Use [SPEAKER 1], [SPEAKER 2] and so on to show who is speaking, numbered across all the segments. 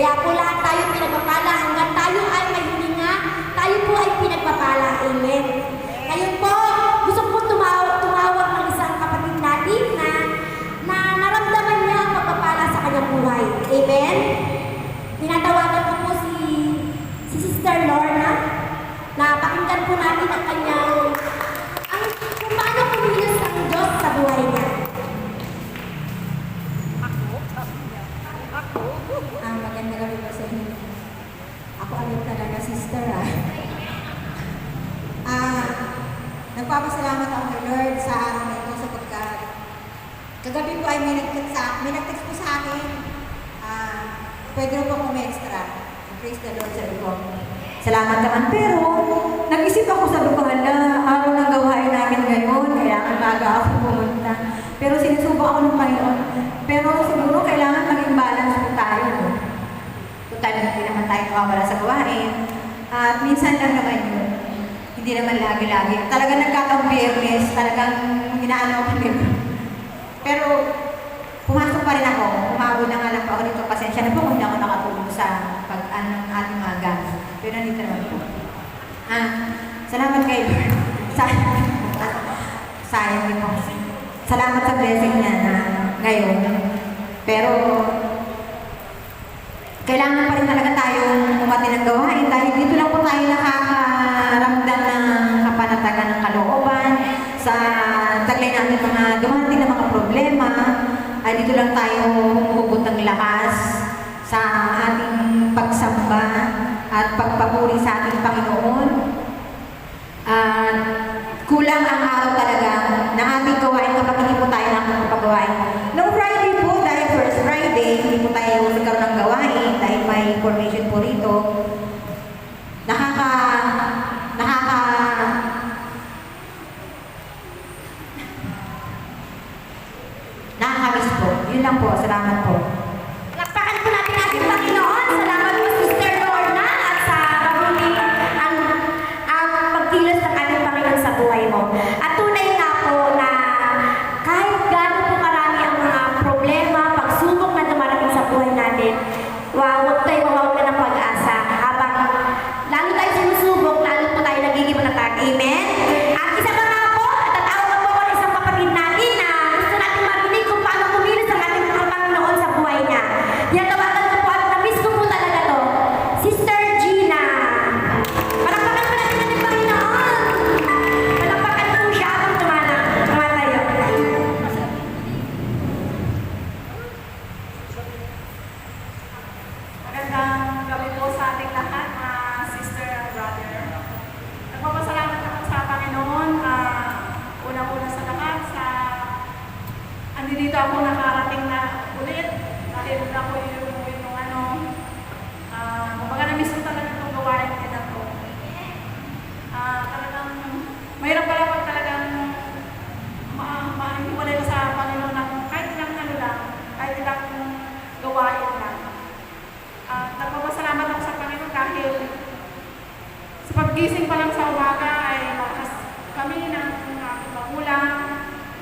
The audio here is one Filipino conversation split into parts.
[SPEAKER 1] Kaya po lahat tayo pinagpapala hanggang tayo ay may hininga, tayo po ay pinagpapala. Amen. Ngayon po, gusto ko tumawag ng isang kapatid natin na naramdaman niya ang pagpapala sa kanyang buhay. Amen. Tinatawagan ko po si Sister Lorna na pakinggan po natin ang kanyang kung paano kumilos ang Diyos sa buhay niya. Maganda kami po sa inyo. Ako alam talaga, sister
[SPEAKER 2] Nagpapasalamat ako kay Lord sa araw na ito sapagkat kagabi po ay may nag-text po sa akin. Pwede rin po akong extra. Praise the Lord, sabi ko. Salamat naman. Pero, nag-isip ako sa lupahan na araw ng gawain namin ngayon. Kailangan baga ako pumunta. Pero sinusubok ako ng Panginoon. Pero siguro kailangan maging balance po tayo. Total, hindi naman tayo mawawala sa gawain. At minsan lang naman yun. Hindi naman lagi-lagi. Talagang nagkataong Biyernes, talagang inaano ako nito. Pero, pumasok pa rin ako. Umabot na nga lang po ako dito. Pasensya na po kung hindi ako nakatulong sa pag-ano ng ating mga gamit. Pero nandito naman po. Salamat kay Lord. Sayang din po. Salamat sa blessing niya na ngayon. Pero, kailangan pa rin talaga tayong umati ng gawain dahil dito lang po tayo nakakaramdam ng kapanatagan ng kalooban sa taglay natin mga dumating na mga problema. Ay dito lang tayo humuhugot ng lakas sa ating pagsamba at pagpapuri sa ating Panginoon. Kulang ang araw talaga na ating gawain kapag hindi po tayo nakakapagawain. Noong Friday po, dahil first Friday, hindi po tayo nagkaroon ng gawain dahil may information po rito. Nakakamiss po. Yun lang po. Salamat po.
[SPEAKER 1] Lakpakan po natin ating Panginoon. Salamat po, Sister Lorna, at sa mabuti ang pagkilos ng ating Panginoon sa buhay mo. At tunay nga po na kahit gaano po karami ang mga problema, pagsubok na dumarating sa buhay natin, huwag tayo mawawala ng pag-asa. Habang lalo tayo sinusubok, lalo po tayo nagiging matatag. Amen? At isa pa nga po, tatawag po ko ng isang kapatid natin na gusto natin marinig kung paano kumilos ang ating Panginoon sa buhay niya. Yan, tawagan ko po at na-miss ko po talaga to. Sister Gina. Palakpakan po natin ating Panginoon. Palakpakan po siya kung tumatayo.
[SPEAKER 3] Magandang gabi po sa ating lahat, sister and brother. Nagpapasalamat ako sa Panginoon, unang-una sa lahat, andito ako nakarating na ulit dahil ako yung kumbaga na-miss ko talaga itong gawain nila to. Talagang mahirap pala pag talagang mahiwalay ko sa Panginoon ng kahit ilang kahit ilang gawain lang. Nagpapasalamat ako sa Panginoon dahil sa paggising pa lang sa umaga ay malakas kami ng aking magulang.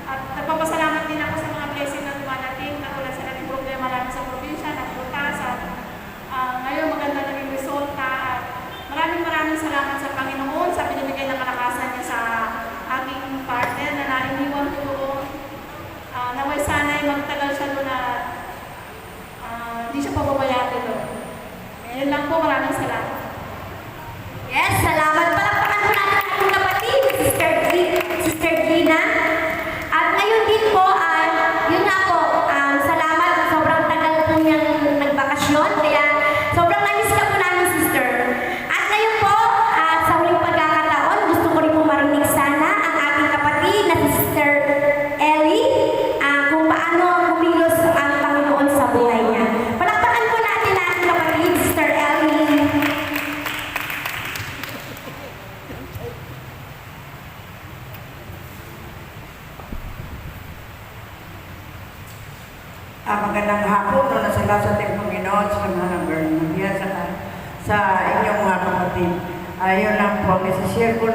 [SPEAKER 3] At nagpapasalamat din ako sa mga blessing na dumadating, katulad sa naging problema namin sa probinsya, nagbutas at ngayon maganda naging resulta. At maraming salamat sa Panginoon sa binibigay ng kalakasan niya sa aking partner na nainiwan ko doon. Naway sana'y magtagal siya doon at hindi siya pababayaan doon. Ngayon lang po, maraming salamat.
[SPEAKER 1] Yes, salamat. Palakpakan po natin ang ating kapatid, Sister Gina. At ngayon din po, yun nga po, salamat. Sobrang tagal po niyang nagbakasyon. Kaya sobrang namiss ka po namin, sister. At ngayon po, sa huling pagkakataon, gusto ko rin po marinig sana ang ating kapatid na si Sister Ellie, kung paano kumilos ang Panginoon sa buhay niya. Palakpakan po natin ang ating kapatid, Sister Ellie.
[SPEAKER 4] Magandang hapon na nasa sa ating Panginoon sa mga Bernabia sa inyong mga kapatid. Ayun lang po, isishare ko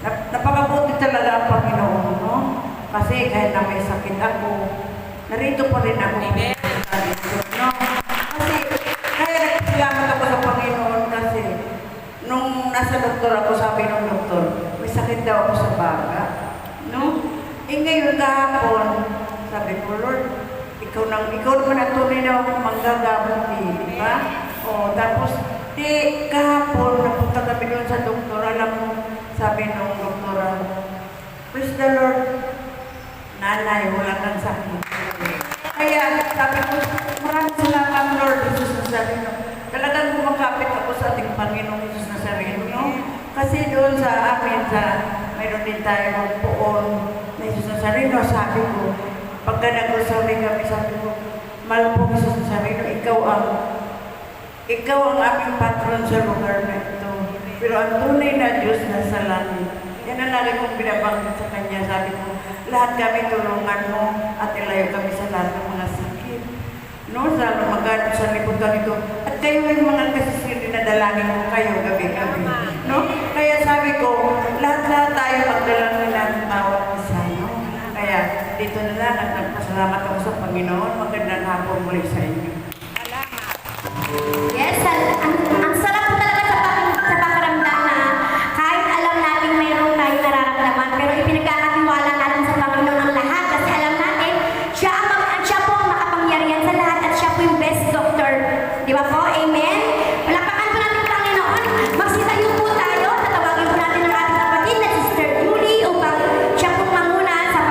[SPEAKER 4] napakabuti talaga ang Panginoon, no? Kasi kahit na may sakit ako, narito pa rin ako. No? Kasi kahit doktor ako, sabi ng doktor, may sakit daw ako sa baga. No? Eh ngayon kahapon, sabi ko, Lord, ikaw naman ang tunay na manggagamot di ba? O, tapos, kahapon, napunta kami doon sa doktor, alam mo, sabi ng doktora, praise the Lord, nanay, wala kang sakit. Kaya, sabi ko, maraming salamat, Lord, Jesus Nazareno. Talagang kumakapit ako sa ating Panginoong Jesus Nazareno, no? Kasi doon sa amin, mayroon din tayo poon na Jesus Nazareno, sabi ko, pagka nag-usawin kami, sabi ko, mahal po Jesus Nazareno, ikaw ang aming patron sa lugar na ito. Pero ang tunay na Diyos nasa langit. Yan ang lagi kong binabanggit sa Kanya. Sabi ko, lahat kami tulungan mo at ilayo kami sa lahat ng mga sakit. No, sa maganap sa liputan ito. At kayo ay mga kasisiri na dalangin mo kayo gabi-gabi. No? Kaya sabi ko, lahat-lahat tayo magdalangin ng bawat isa. No? Kaya dito na lang at nagpasalamat ako sa Panginoon. Magandang hapon muli sa inyo.
[SPEAKER 1] Yes, ang sarap po talaga sa pakiramdam na kahit alam natin mayroon tayong nararamdaman, pero ipinagkakatiwala natin sa Panginoon ang lahat kasi alam natin, siya po ang makapangyarihan sa lahat at siya po yung best doctor. Di ba po? Amen? Palakpakan po natin ang Panginoon. Magsitayo po tayo. Tatawagin po natin ang ating kapatid na Sister Julie upang siya po manguna sa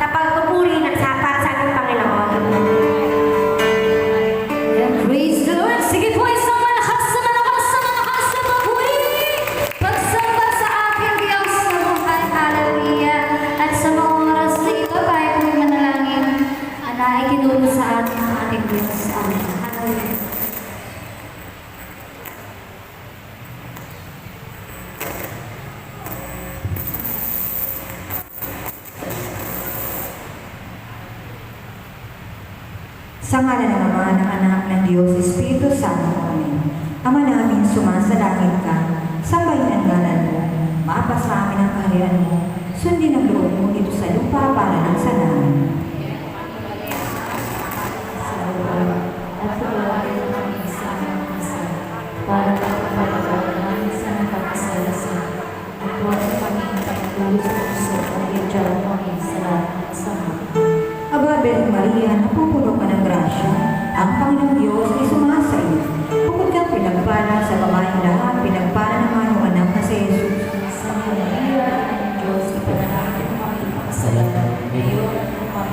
[SPEAKER 1] pagpupuri para sa ating Panginoon.
[SPEAKER 5] Praise the Lord. Sige po, isang malakas sa papuri. Pagsamba sa aking Diyos sa buhay, hallelujah. At sa mga oras na ito, tayo po'y manalangin na ikinuro sa atin ang ating Diyos. Amen. Hallelujah.
[SPEAKER 2] Sa ngalan ng Ama, ng Anak, ng Diyos, Espiritu Santo, Amen. Ama namin, sumasalangit ka, sambahin ang ngalan mo, mapasa amin ang kaharian mo, sundin ang loob mo dito sa lupa para ng sa namin.
[SPEAKER 5] At paglawain ng kami sa aming isa, para pagpapagawa namin sa nagpapasalasan. At huwag kami pagtulos sa puso at iadyaw kami sa lahat ng sama.
[SPEAKER 2] Aba, Birhen Maria, napupuno ka ng grasya, ang Panginoong Diyos ay sumasa iyo. Bukod kang pinagpala sa babaeng lahat, pinagpala naman ang anak na si Jesus.
[SPEAKER 5] Sa Maria, ng Diyos, ipanalangin mo kami pagkasalanan, ngayon at kami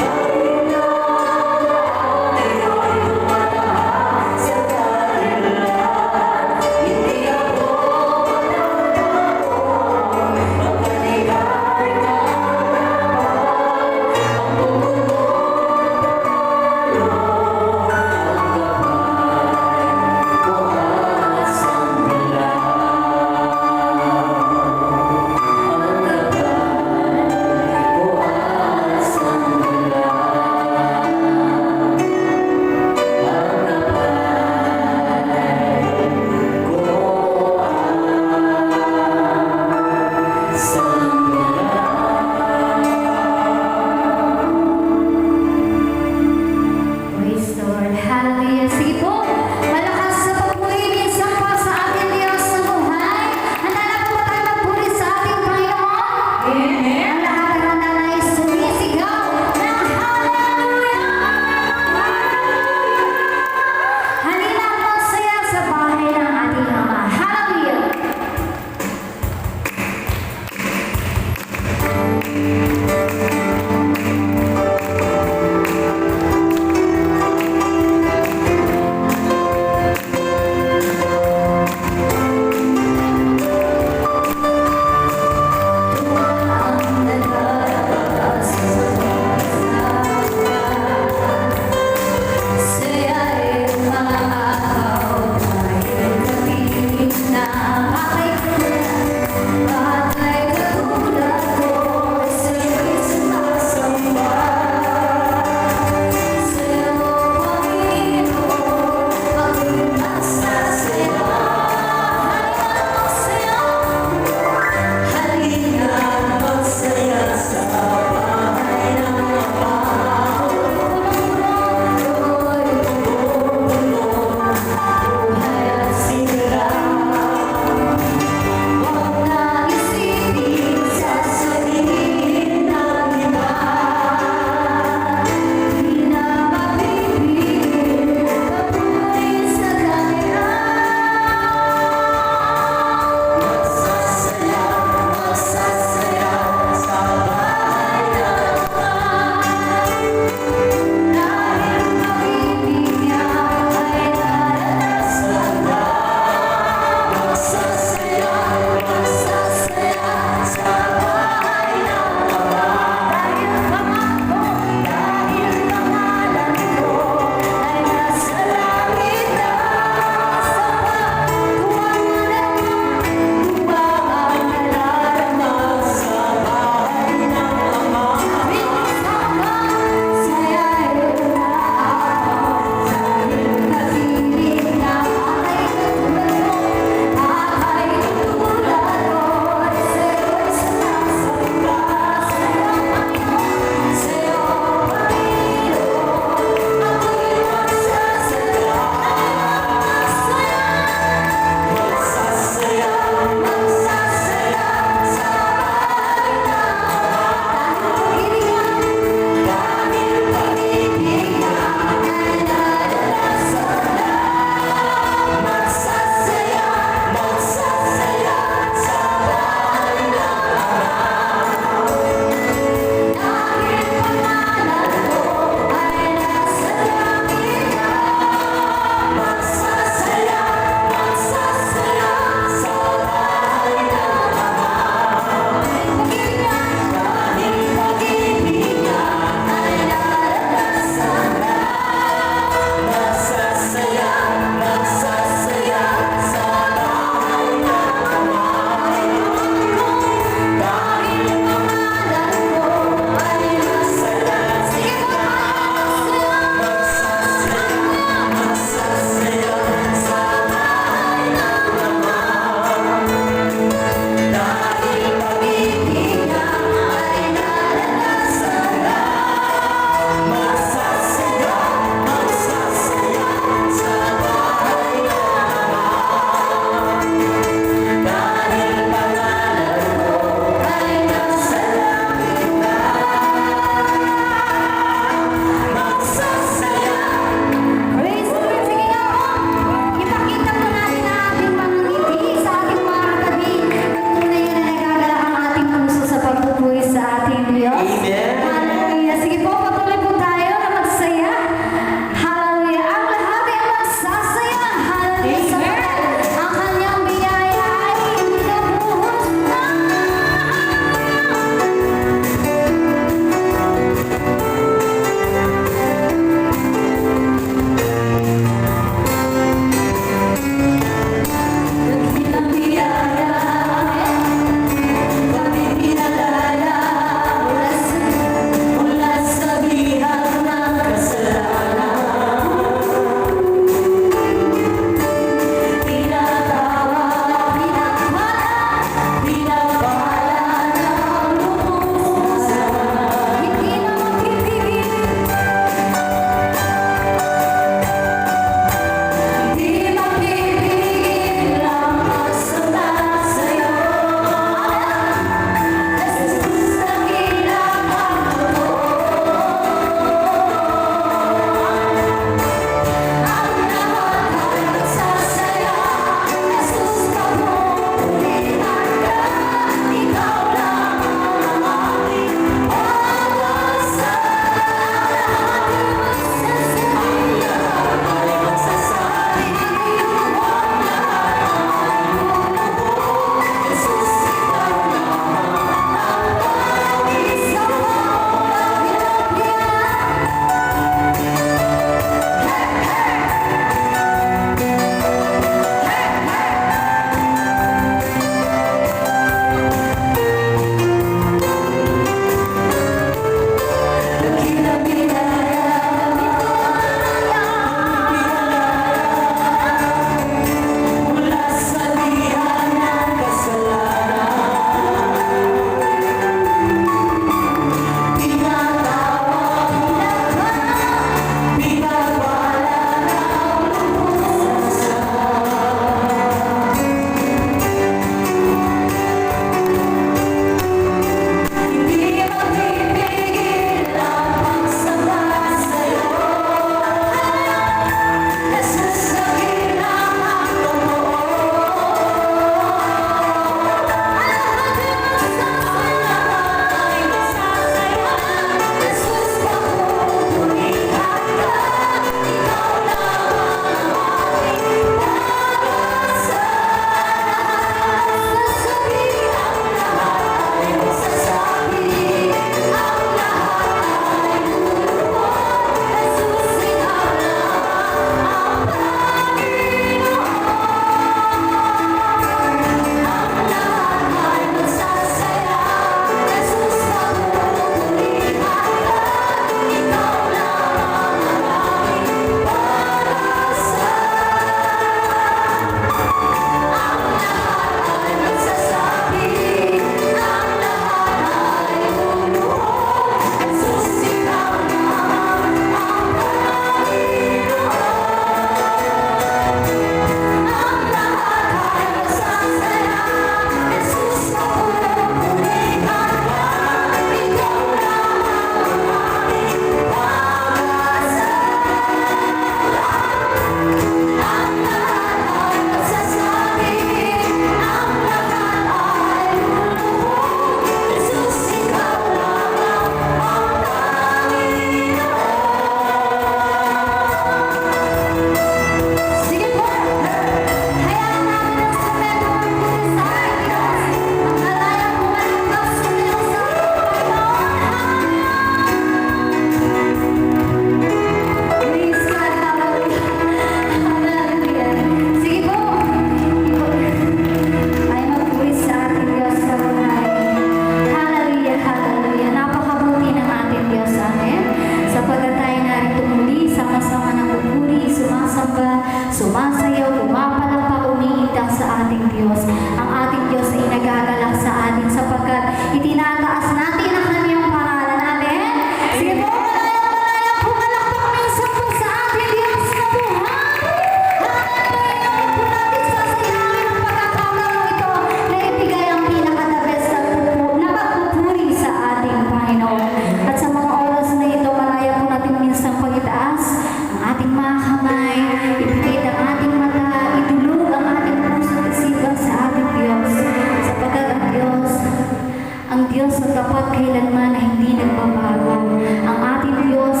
[SPEAKER 5] Diyos at dapat kailanman na hindi nagbabago. Ang ating Diyos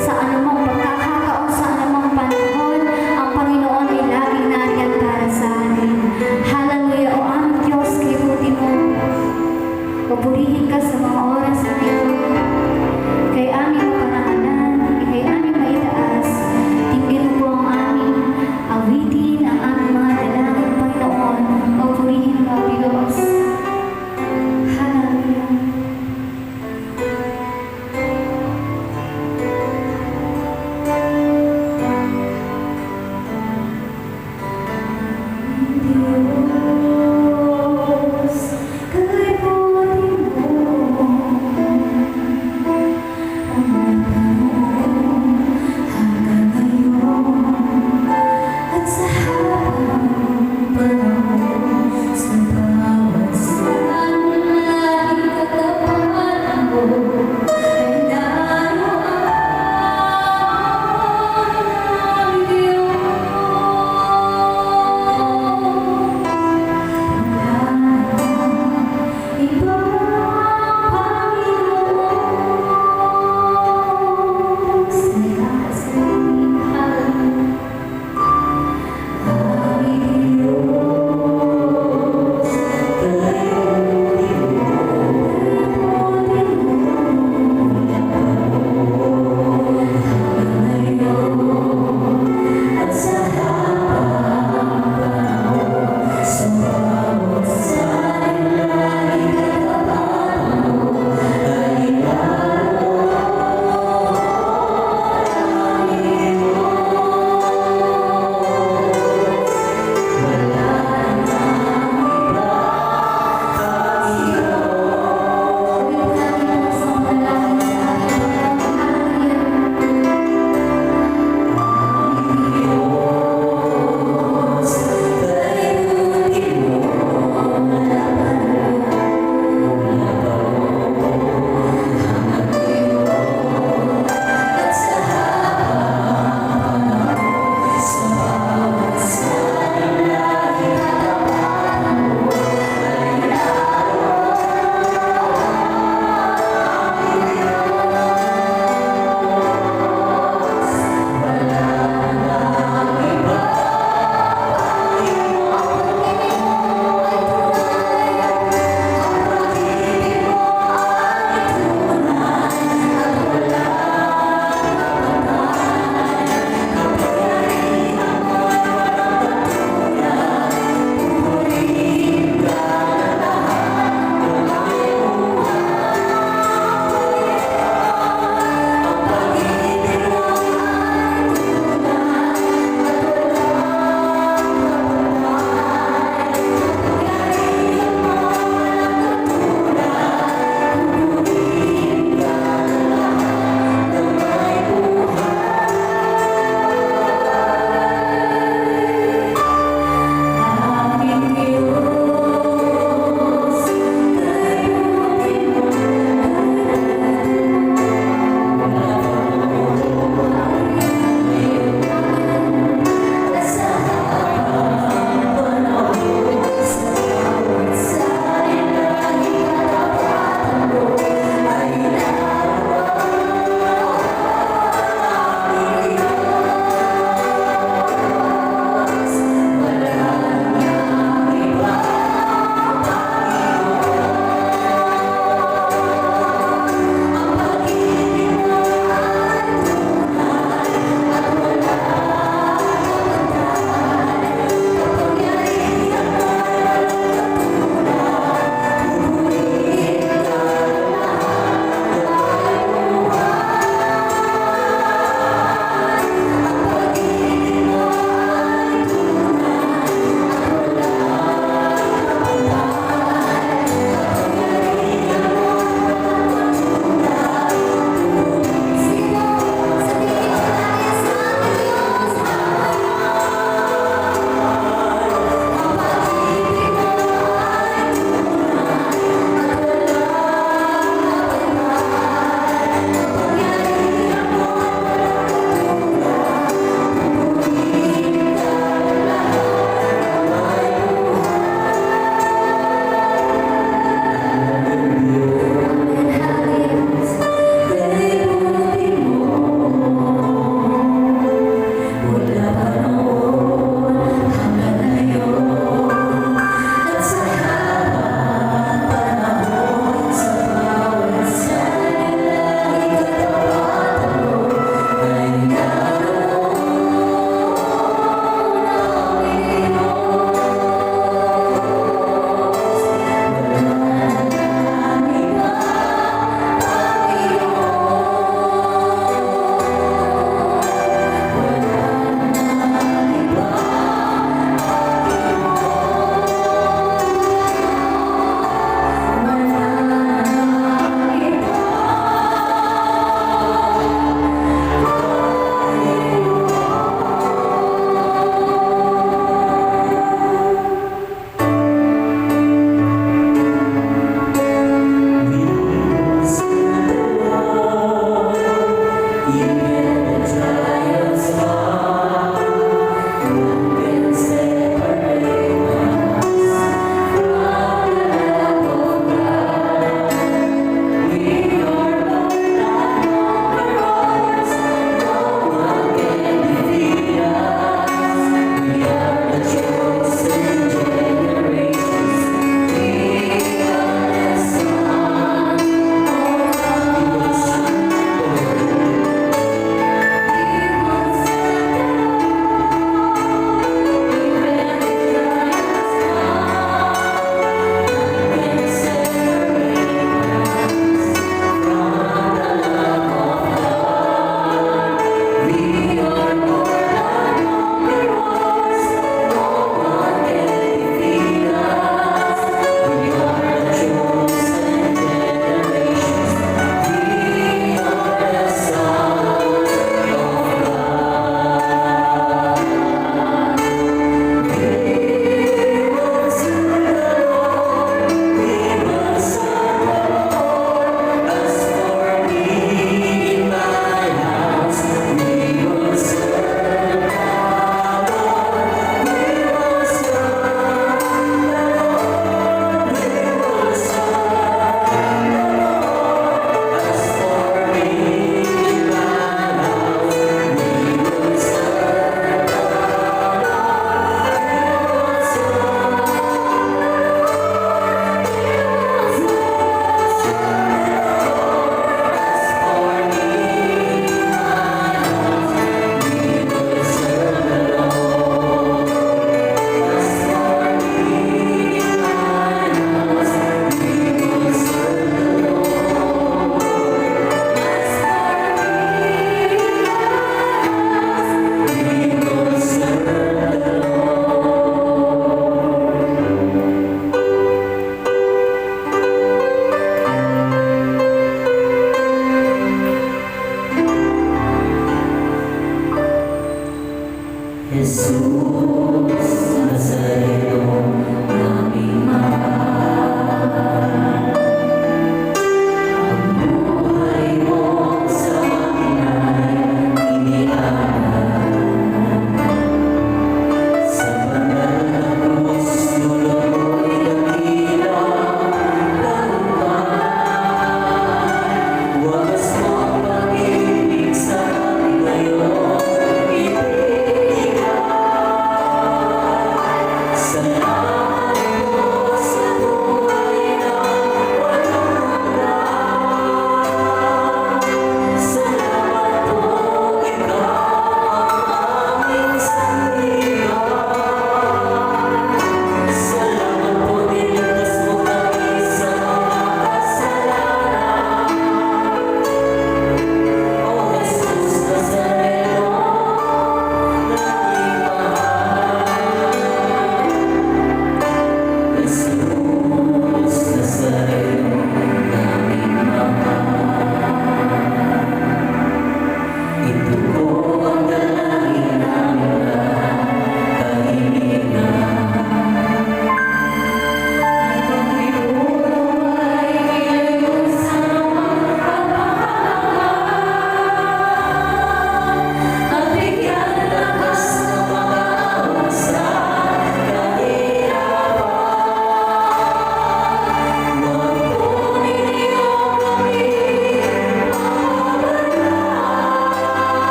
[SPEAKER 5] sa anumang pagkakataon, sa anumang panahon, ang Panginoon ay laging nariyan para sa atin. Hallelujah! O aming Diyos, kibuti mo. Papurihin ka sa mga oras na ito. Kay aming maparangalan, kay aming maitaas. Tingin mo po ang aming awitin, ang aming mga dalangin, Panginoon. Papurihin ka, Diyos. Hallelujah.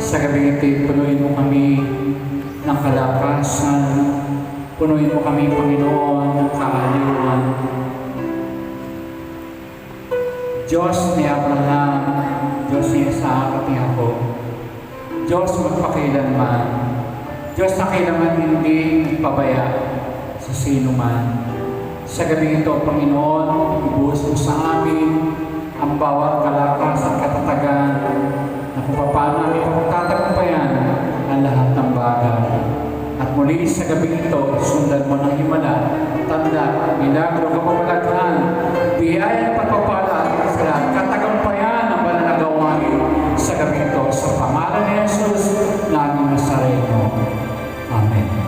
[SPEAKER 6] Sa gabi ito, punuin mo kami ng kalakasan. Punuin mo kami, Panginoon, ng kaaliwan. Diyos ni Abraham, Diyos ni Isaac at ni Jacob, Diyos magpakailanman, Diyos na kailangan hindi pabaya sa sino man. Sa gabi ito, Panginoon, ibuhos mo sa amin ang bawat kalakas at katatagan na kung paano namin pagtatagumpayan ang lahat ng bagay. At muli sa gabi ito, sundan mo ng himala, tanda, milagro, kapamalaghan, biyaya at pagpapala at lahat, katagumpayan ang banal na gawain sa gabi ito. Sa pangalan ni Jesus, naming Nazareno. Amen.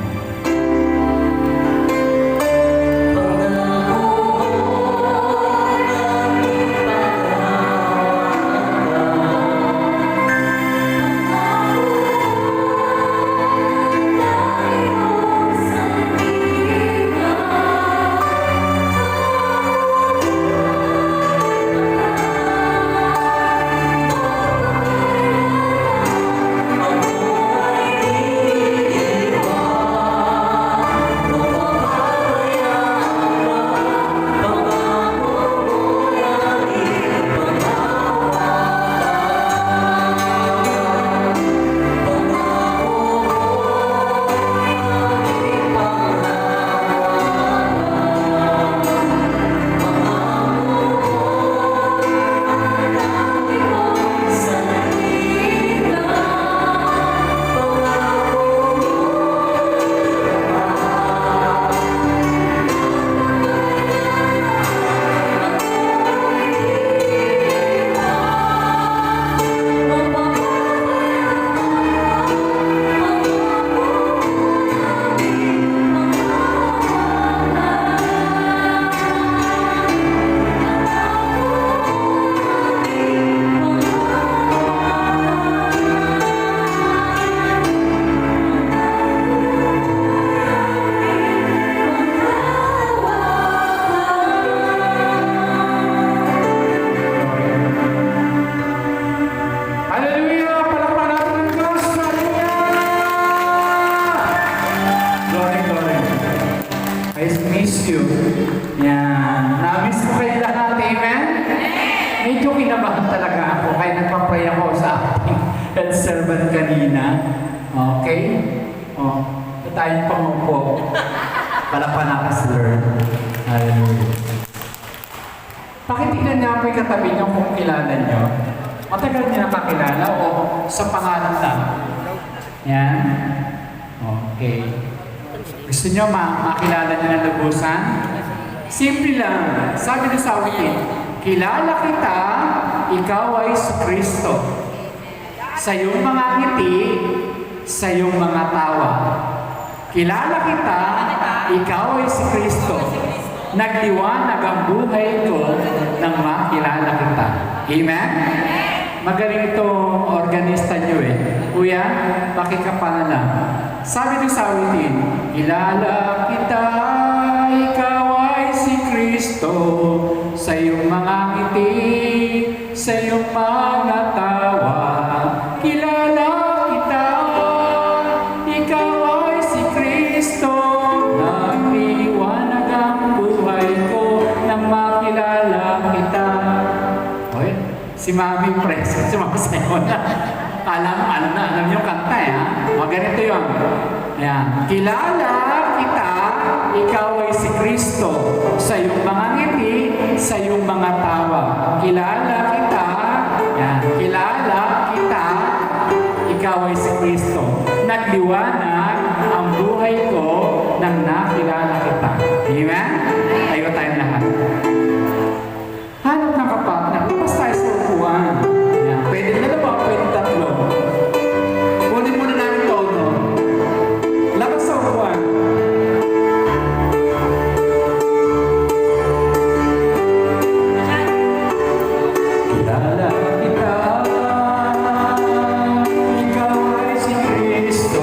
[SPEAKER 6] miss you. Yan. Na-miss ko kayo lahat. Amen? Medyo kinabahan talaga ako. Kaya nagpapray ako sa ating health servant kanina. Okay? O, tayong pangupo. Palapanak Lord. Hallelujah. Pakitignan niya ako yung katabi niyo kung kilala niyo. Matagal niya nakakilala o sa pangalan lang? Yan. Okay. Gusto niyo makilala niyo ng lubusan? Simple lang. Sabi na sa awitin, kilala kita, ikaw ay si Kristo. Sa iyong mga ngiti, sa iyong mga tawa. Kilala kita, ikaw ay si Kristo. Nagliwanag ang buhay ko nang makilala kita. Amen? Magaling itong organista nyo eh. Kuya, pakikapalan lang. Sabi ng sawitin, kilala kita, ikaw ay si Kristo. Sa iyong mga ngiti, sa iyong mga tawa. Kilala kita, ikaw ay si Kristo. Nagliwanag ang buhay ko nang makilala kita. Okay? Si Mami Pres, sumasayaw na. Alam niyo kanta eh, ha? O, ganito yun. Ayan. Kilala kita, ikaw ay si Kristo. Sa iyong mga ngiti, sa iyong mga tawa. Kilala kita, ayan. Kilala kita, ikaw ay si Kristo. Nagliwanag ang buhay ko nang nakilala kita. Amen? Tayo tayong lahat. Hanap ng kapatner, lupas tayo sa upuan. Ayan. Pwede na ba? Pwede tatlo. Kunin muna namin todo. Lakas sa upuan. Kilala kita, ikaw ay si Kristo.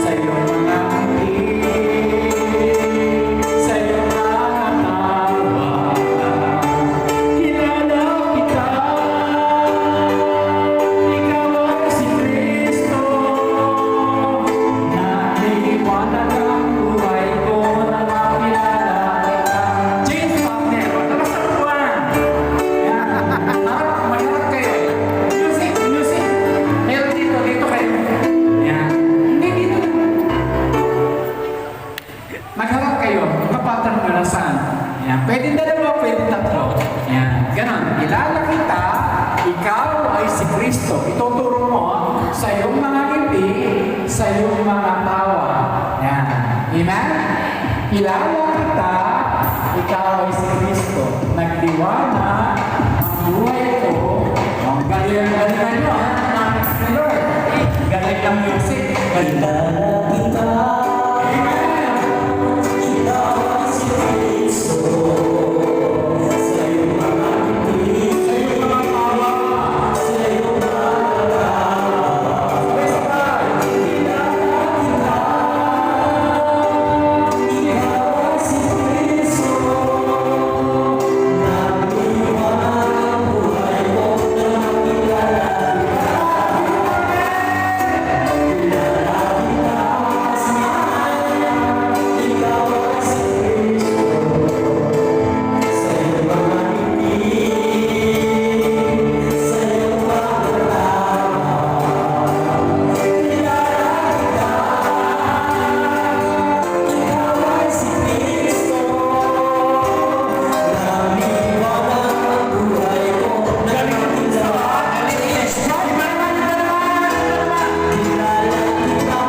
[SPEAKER 6] Sa iyong mga ngiti, ikaw ay si Kristo. Ituturo mo sa iyong mga ngiti, sa iyong mga tawa. Yan. Amen? Kilala kita, ikaw ay si Kristo. Nagdiwana ang buhay ko. Ang galing-galingan nyo, Lord. Galing ng music. Kilala kita. Amen. Ikaw ay si Kristo. Sa iyong mga ngiti, sa iyong mga tawa, sa iyong mga tawa. Praise God. Kilala kita. Ikaw ay si Kristo. Nagdiwang ang buhay ko na makilala kita. Kilala kita sa mahal. Ikaw ay si Kristo. Sa iyong mga ngiti, sa iyong mga tawa. Kilala kita. Ikaw ay si Kristo. Nagdiwang ang buhay ko na makilala kita. Kilala kita.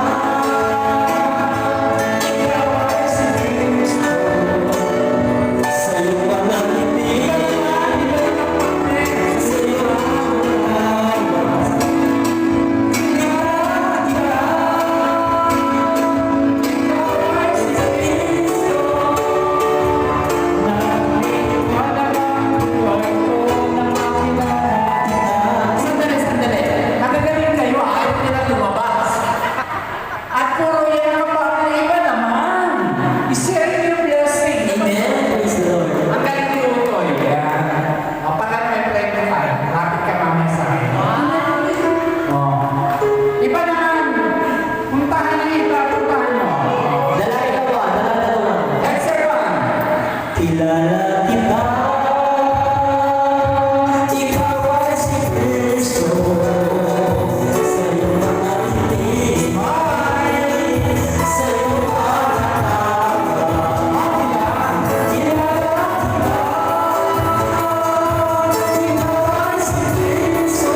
[SPEAKER 6] Ikaw ay si Kristo. Sa iyong mga ngiti, sa iyong mga tawa. Kilala kita. Ikaw ay si Kristo. Nagdiwala ang buhay ko na makilala kita. Sandali. Magagaling kayo, ayaw nila lumabas. At puro yan ang pag-iba naman. I-share niyo yung blessing. Amen. Praise the Lord. Ang galing ni Utoy. Yan. O, pagkat may play to five, lapit ka mamaya sa akin. Iba naman. Puntahan niyo iba, puntahan mo.
[SPEAKER 7] Dalaga ka ba?
[SPEAKER 6] Extra one.
[SPEAKER 7] Kilala kita. Ikaw ay si Kristo. Sa iyong mga ngiti, sa iyong mga tawa. Kilala kita. Ikaw ay si Kristo.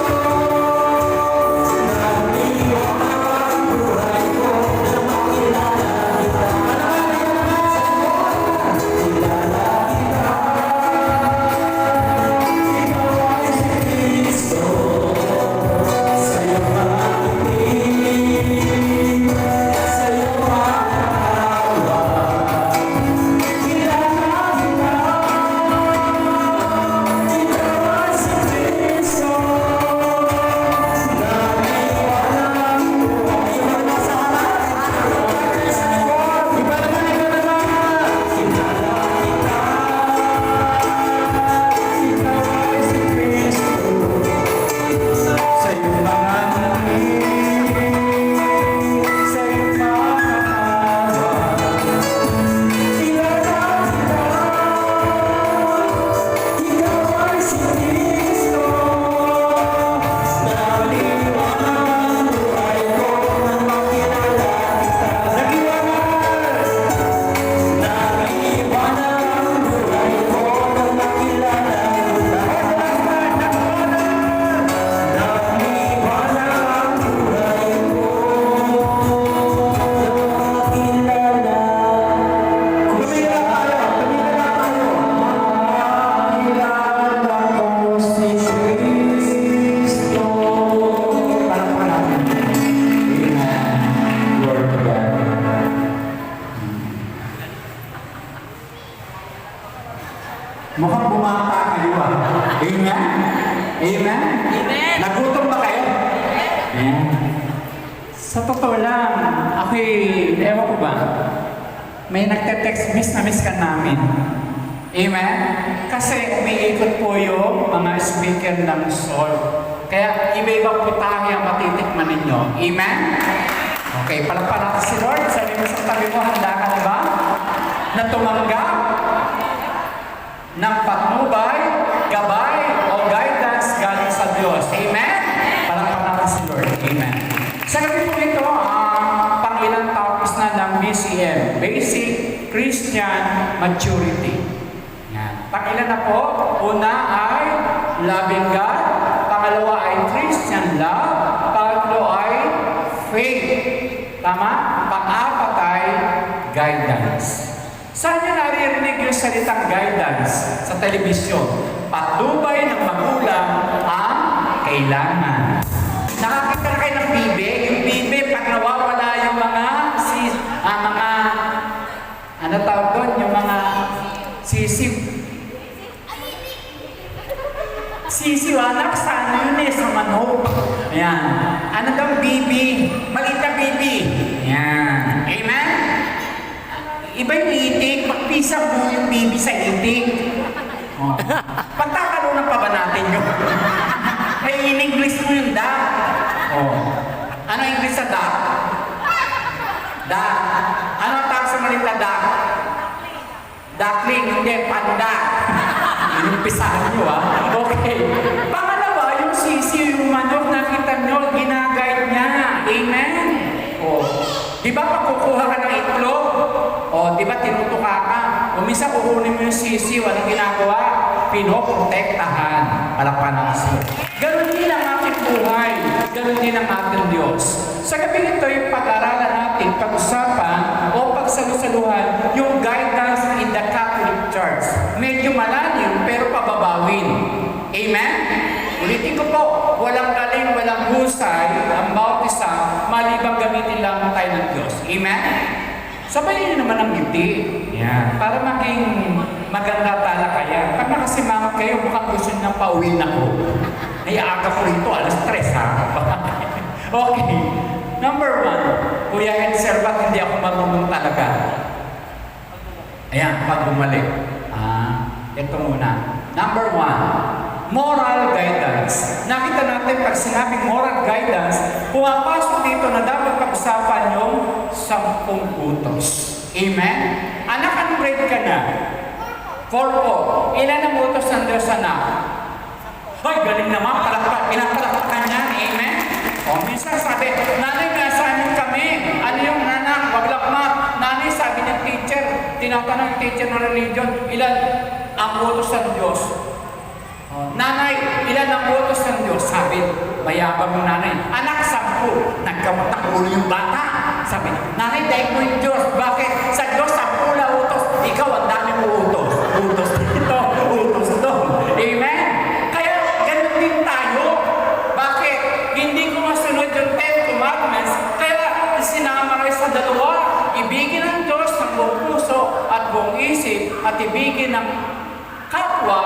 [SPEAKER 7] Nagdiwang ang buhay ko na makilala kita. Kilala kita. Ikaw ay si Kristo. Sa iyong mga ngiti, sa iyong mga tawa. Kilala kita. Ikaw ay si Kristo. Nagdiwang ang buhay ko na sa
[SPEAKER 6] Iba naman.
[SPEAKER 7] Kilala kita.
[SPEAKER 6] Ikaw ay si Kristo. Sa iyong mga ngiti, sa iyong mga tawa.
[SPEAKER 7] Kilala kita. Ikaw ay si Kristo. Nagdiwang ang buhay ko na makilala kita. Nagdiwang ang buhay ko na makilala kita. Nagdiwang ang buhay ko na makilala.
[SPEAKER 6] Tumira tayo. Kilala ko si Kristo. Palakpakan natin. Amen. Glory to God. Mukhang bumata kayo Amen? Amen? Nagutom ba kayo? Amen. Sa totoo lang, ako'y, ewan ko ba, may nagte-text, miss na miss ka namin. Amen? Kasi umiikot po yung mga speaker ng Sol. Kaya iba-ibang putahe ang matitikman ninyo. Amen? Okay, palakpakan natin si Lord. Sabi mo sa tabi mo, handa ka na ba? Na tumanggap ng patnubay, gabay, o guidance galing sa Diyos. Amen? Palakpakan natin si Lord. Amen. Sa gabi po ito, ang pangilang topics na ng BCM, Basic Christian Maturity. Yan. Pangilan na po, una ay loving God, pangalawa Tama? Pang-apat ay guidance. Saan niyo naririnig yung salitang guidance? Sa telebisyon. Patnubay ng magulang ang kailangan. Nakakita na kayo ng bibe? Yung bibe, pag nawawala yung mga ano tawag doon? Yung mga sisiw, anak, sa ano yun eh, sa manok. Ayan. Ano daw bibi? Malita bibi. Ayan. Amen? Iba yung itik, magpisa mo yung bibi sa itik. Oh. Pagtatalunan pa ba natin yun? Ay, in-English mo yung duck. Oh. Ano English sa duck? Duck. Ano ang tawag sa malita duck? Duckling, hindi, panda. Inumpisahan nyo Okay. Pangalawa, yung sisiw, yung manok, nakita nyo, ginaguide niya. Amen? Oh. Di ba pag kukuha ka ng itlog? O, di ba tinutuka ka? O minsan kukunin mo yung sisiw, anong ginagawa? Pinoprotektahan. Palakpan natin. Ganon din ang ating buhay. Ganon din ang ating Diyos. Sa gabi ito, yung pag-aralan natin, pag-usapan o pagsalusaluhan, yung guidance in the Catholic Church. Medyo malalim, pero pababawin. Amen? Ulitin ko po, walang galing, walang husay, ang bawat isa, malibang gamitin lang tayo ng Diyos. Amen? Sabayin niyo naman ang ngiti. Yan. Para maging maganda talakayan. Pag nakasimangot kayo, mukhang gusto nyo nang pauwi na ko. Naiaga ko rito, alas 3 ha? Okay. Number 1, Kuya Edsel, ba't hindi ako marunong talaga? Ayan, pag bumalik. Ito muna. Number 1, moral guidance. Nakita natin pag sinabing moral guidance, pumapasok dito na dapat pag-usapan yung 10 utos. Amen? Anak, anong grade ka na? 4 po. Ilan ang utos ng Diyos, anak? Hoy, galing naman. Pinapalakpakan niya. Amen? O, minsan sabi, nanay, nasa kami. Ano yung nanak? Wag lakmat. Nanay, sabi ng teacher, tinatanong yung teacher ng religion, ilan ang utos ng Diyos? Nanay, ilan ang utos ng Diyos? Sabi, mayabang yung nanay. Anak, 10. Nagkamutak ulo yung bata. Sabi, nanay, dahil mo yung Diyos. Bakit? Sa Diyos, 10 na utos. Ikaw, ang dami mo utos. Utos dito, utos doon. Amen? Kaya, ganun din tayo. Bakit? Hindi ko masunod yung 10 commandments. Kaya, sinama kayo sa dalawa. Ibigin ang Diyos ng buong puso at buong isip at ibigin ng kapwa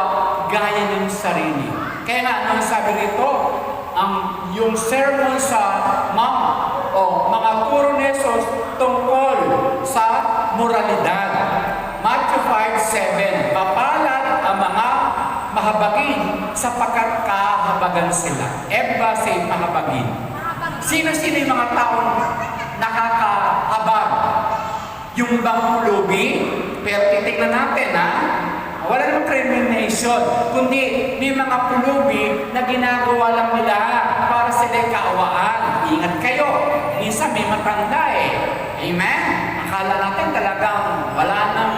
[SPEAKER 6] gaya ng sarili. Kaya nga, ano sabi rito? Yung sermon sa mga turo ni Jesus tungkol sa moralidad. Matthew 5:7, mapalad ang mga mahabagin sapagkat kahabagan sila. Eba say mahabagin. Sino-sino yung mga taong nakakahabag? Yung bang pulubi? Pero titignan natin, wala namang crimination, kundi may mga pulubi na ginagawa lang nila para sila kaawaan. Ingat kayo, minsan may matanda Amen? Akala natin talagang wala nang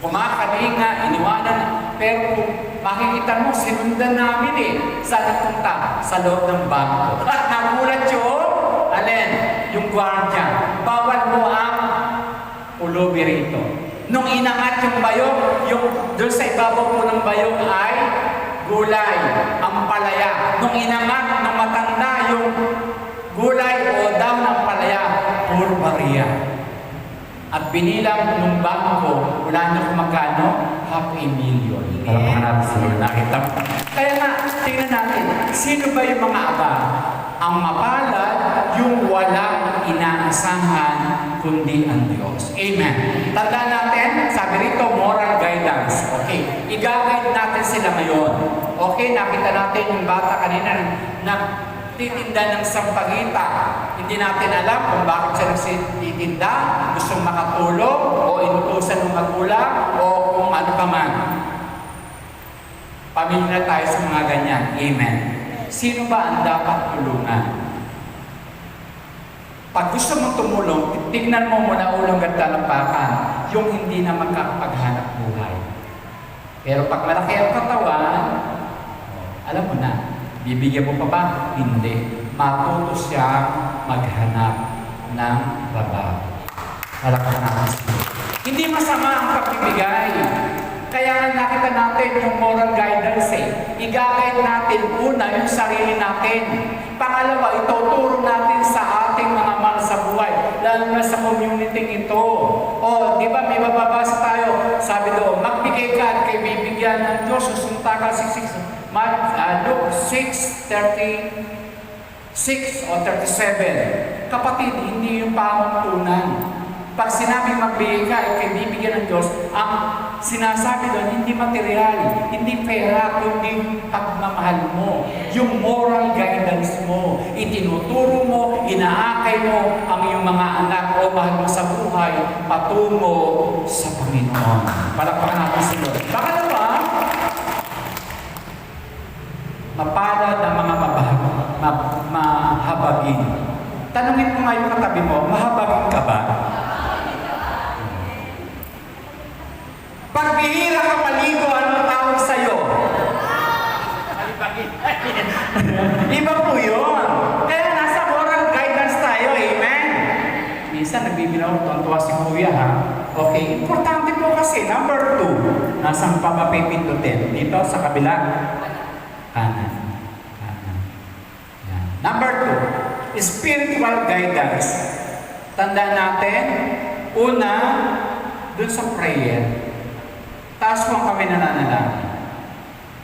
[SPEAKER 6] kumakalinga, iniwanan. Pero kung makikita mo, sinundan namin Saan nagpunta? Sa loob ng bangko. At nagulat yun, alin? Yung guardia. Bawal mo ang pulubi rito. Nung inangat yung bayong, doon sa ibabaw po ng bayong ay gulay, ampalaya. Nung inangat ng matanda yung gulay o daw ng palaya, puro bariya. At binilang nung bangko, wala na kung magkano, 500,000. Para pangarap sila nakita. Kaya nga, tingnan natin, sino ba yung mga aba? Ang mapalad, yung walang inaasahan, kundi ang Diyos. Amen. Tandaan natin, sabi rito, moral guidance. Okay, i-guide natin sila ngayon. Okay, nakita natin yung bata kanina nagtitinda ng sampagita. Hindi natin alam kung bakit siya nagtitinda, gustong makatulong, o inutusan ng magulang, o kung ano pa man. Pamilya tayo sa mga ganyan. Amen. Sino ba ang dapat tulungan? Pag gusto mong tumulong, tignan mo muna ulong at talampakan yung hindi na makakapaghanap buhay. Pero pag malaki ang katawan, alam mo na, bibigyan mo pa ba? Hindi. Matuto siya maghanap ng trabaho. Palakpakan natin. Hindi masama ang pagbibigay. Kaya nga nakita natin yung moral guidance I-guide natin una yung sarili natin. Pangalawa, ituturo natin sa ating mga mahal sa buhay, lalo na sa community ito. O, di ba may mababasa tayo, sabi doon, magbigay ka at kay bibigyan ng Diyos, susunta ka Luke 6:36 o 37. Kapatid, hindi yung panguntunan. Pag sinabing magbigay ka at kay bibigyan ng Diyos, ang sinasabi doon, hindi material, hindi pera, kundi pagmamahal mo. Yung moral guidance mo, itinuturo mo, inaakay mo ang iyong mga anak o mahal mo sa buhay patungo sa Panginoon. Palakpakan natin sa Lord. Pangalawa, mapalad ang mga mahabagin. Tanungin mo nga yung katabi mo, mahabagin ka ba? Pagbihira ka maligo, ano tawag sa'yo? Iba po yun. Kaya nasa moral guidance tayo, amen? Minsan nagbibilaw, tuwa si Kuya ha. Okay, importante po kasi, number 2, nasang pa ba pipindutin? Dito sa kabila? Kanan. Yan. Number 2, spiritual guidance. Tandaan natin, una, dun sa prayer. Taas po ang kami nananalangin.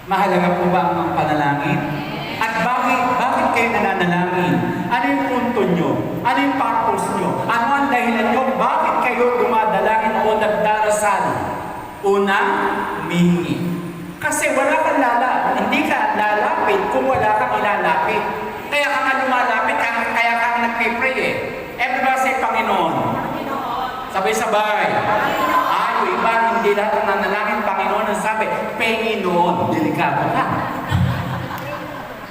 [SPEAKER 6] Mahalaga po ba ang panalangin? At bakit kayo nananalangin? Ano yung punto nyo? Ano yung purpose nyo? Ano ang dahilan nyo? Bakit kayo dumadalangin o nagdarasal? Una, humihingi. Kasi wala kang hindi ka lalapit kung wala kang ilalapit. Kaya ka nga lumalapit, kaya ka nga nagpipray eh. Everybody say, Panginoon. Sabay-sabay. Yung iba, hindi lahat ng nanalangin, Panginoon ang sabi, Panginoon, delikado ka.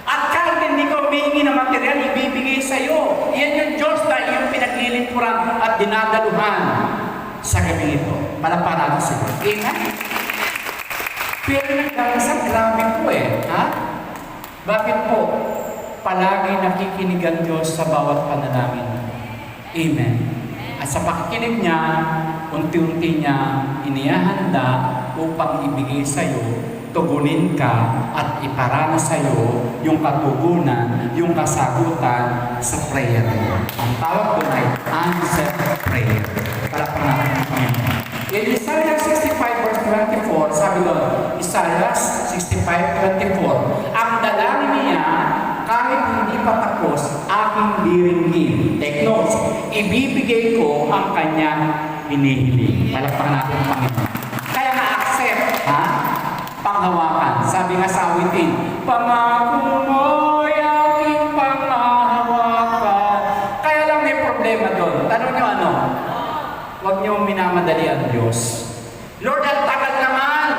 [SPEAKER 6] At kahit hindi ka humihingi ng material, ibibigay sa'yo. Yan yung Diyos na iyong pinaglilingkuran at dinadaluhan sa gabi ito. Palaparato sa Diyos. Amen? Pero nagdarasal, grabe po eh. Ha? Bakit po? Palagi nakikinig ang Diyos sa bawat panalangin. Amen. At sa pakikinig niya, unti-unti niya inihahanda upang ibigay sa iyo, tugunin ka at iparana sa iyo yung katugunan, yung kasagutan sa prayer mo. Ang tawag doon ay answered prayer. Palakpakan natin ang Panginoon. In Isaiah 65 verse 24, sabi doon, Isaiah 65:24, ang dalangin niya kahit hindi pa tapos, aking diringgin. Take notes, ibibigay ko ang kanyang hinihiling. Palakpakan natin ang Panginoon. Kaya na-accept, ha? Panghawakan. Sabi nga sa awitin, pangako mo'y aking panghawakan. Kaya lang may problema doon. Tanong nyo ano? Huwag nyo minamadali ang Diyos. Lord, ang tagal naman!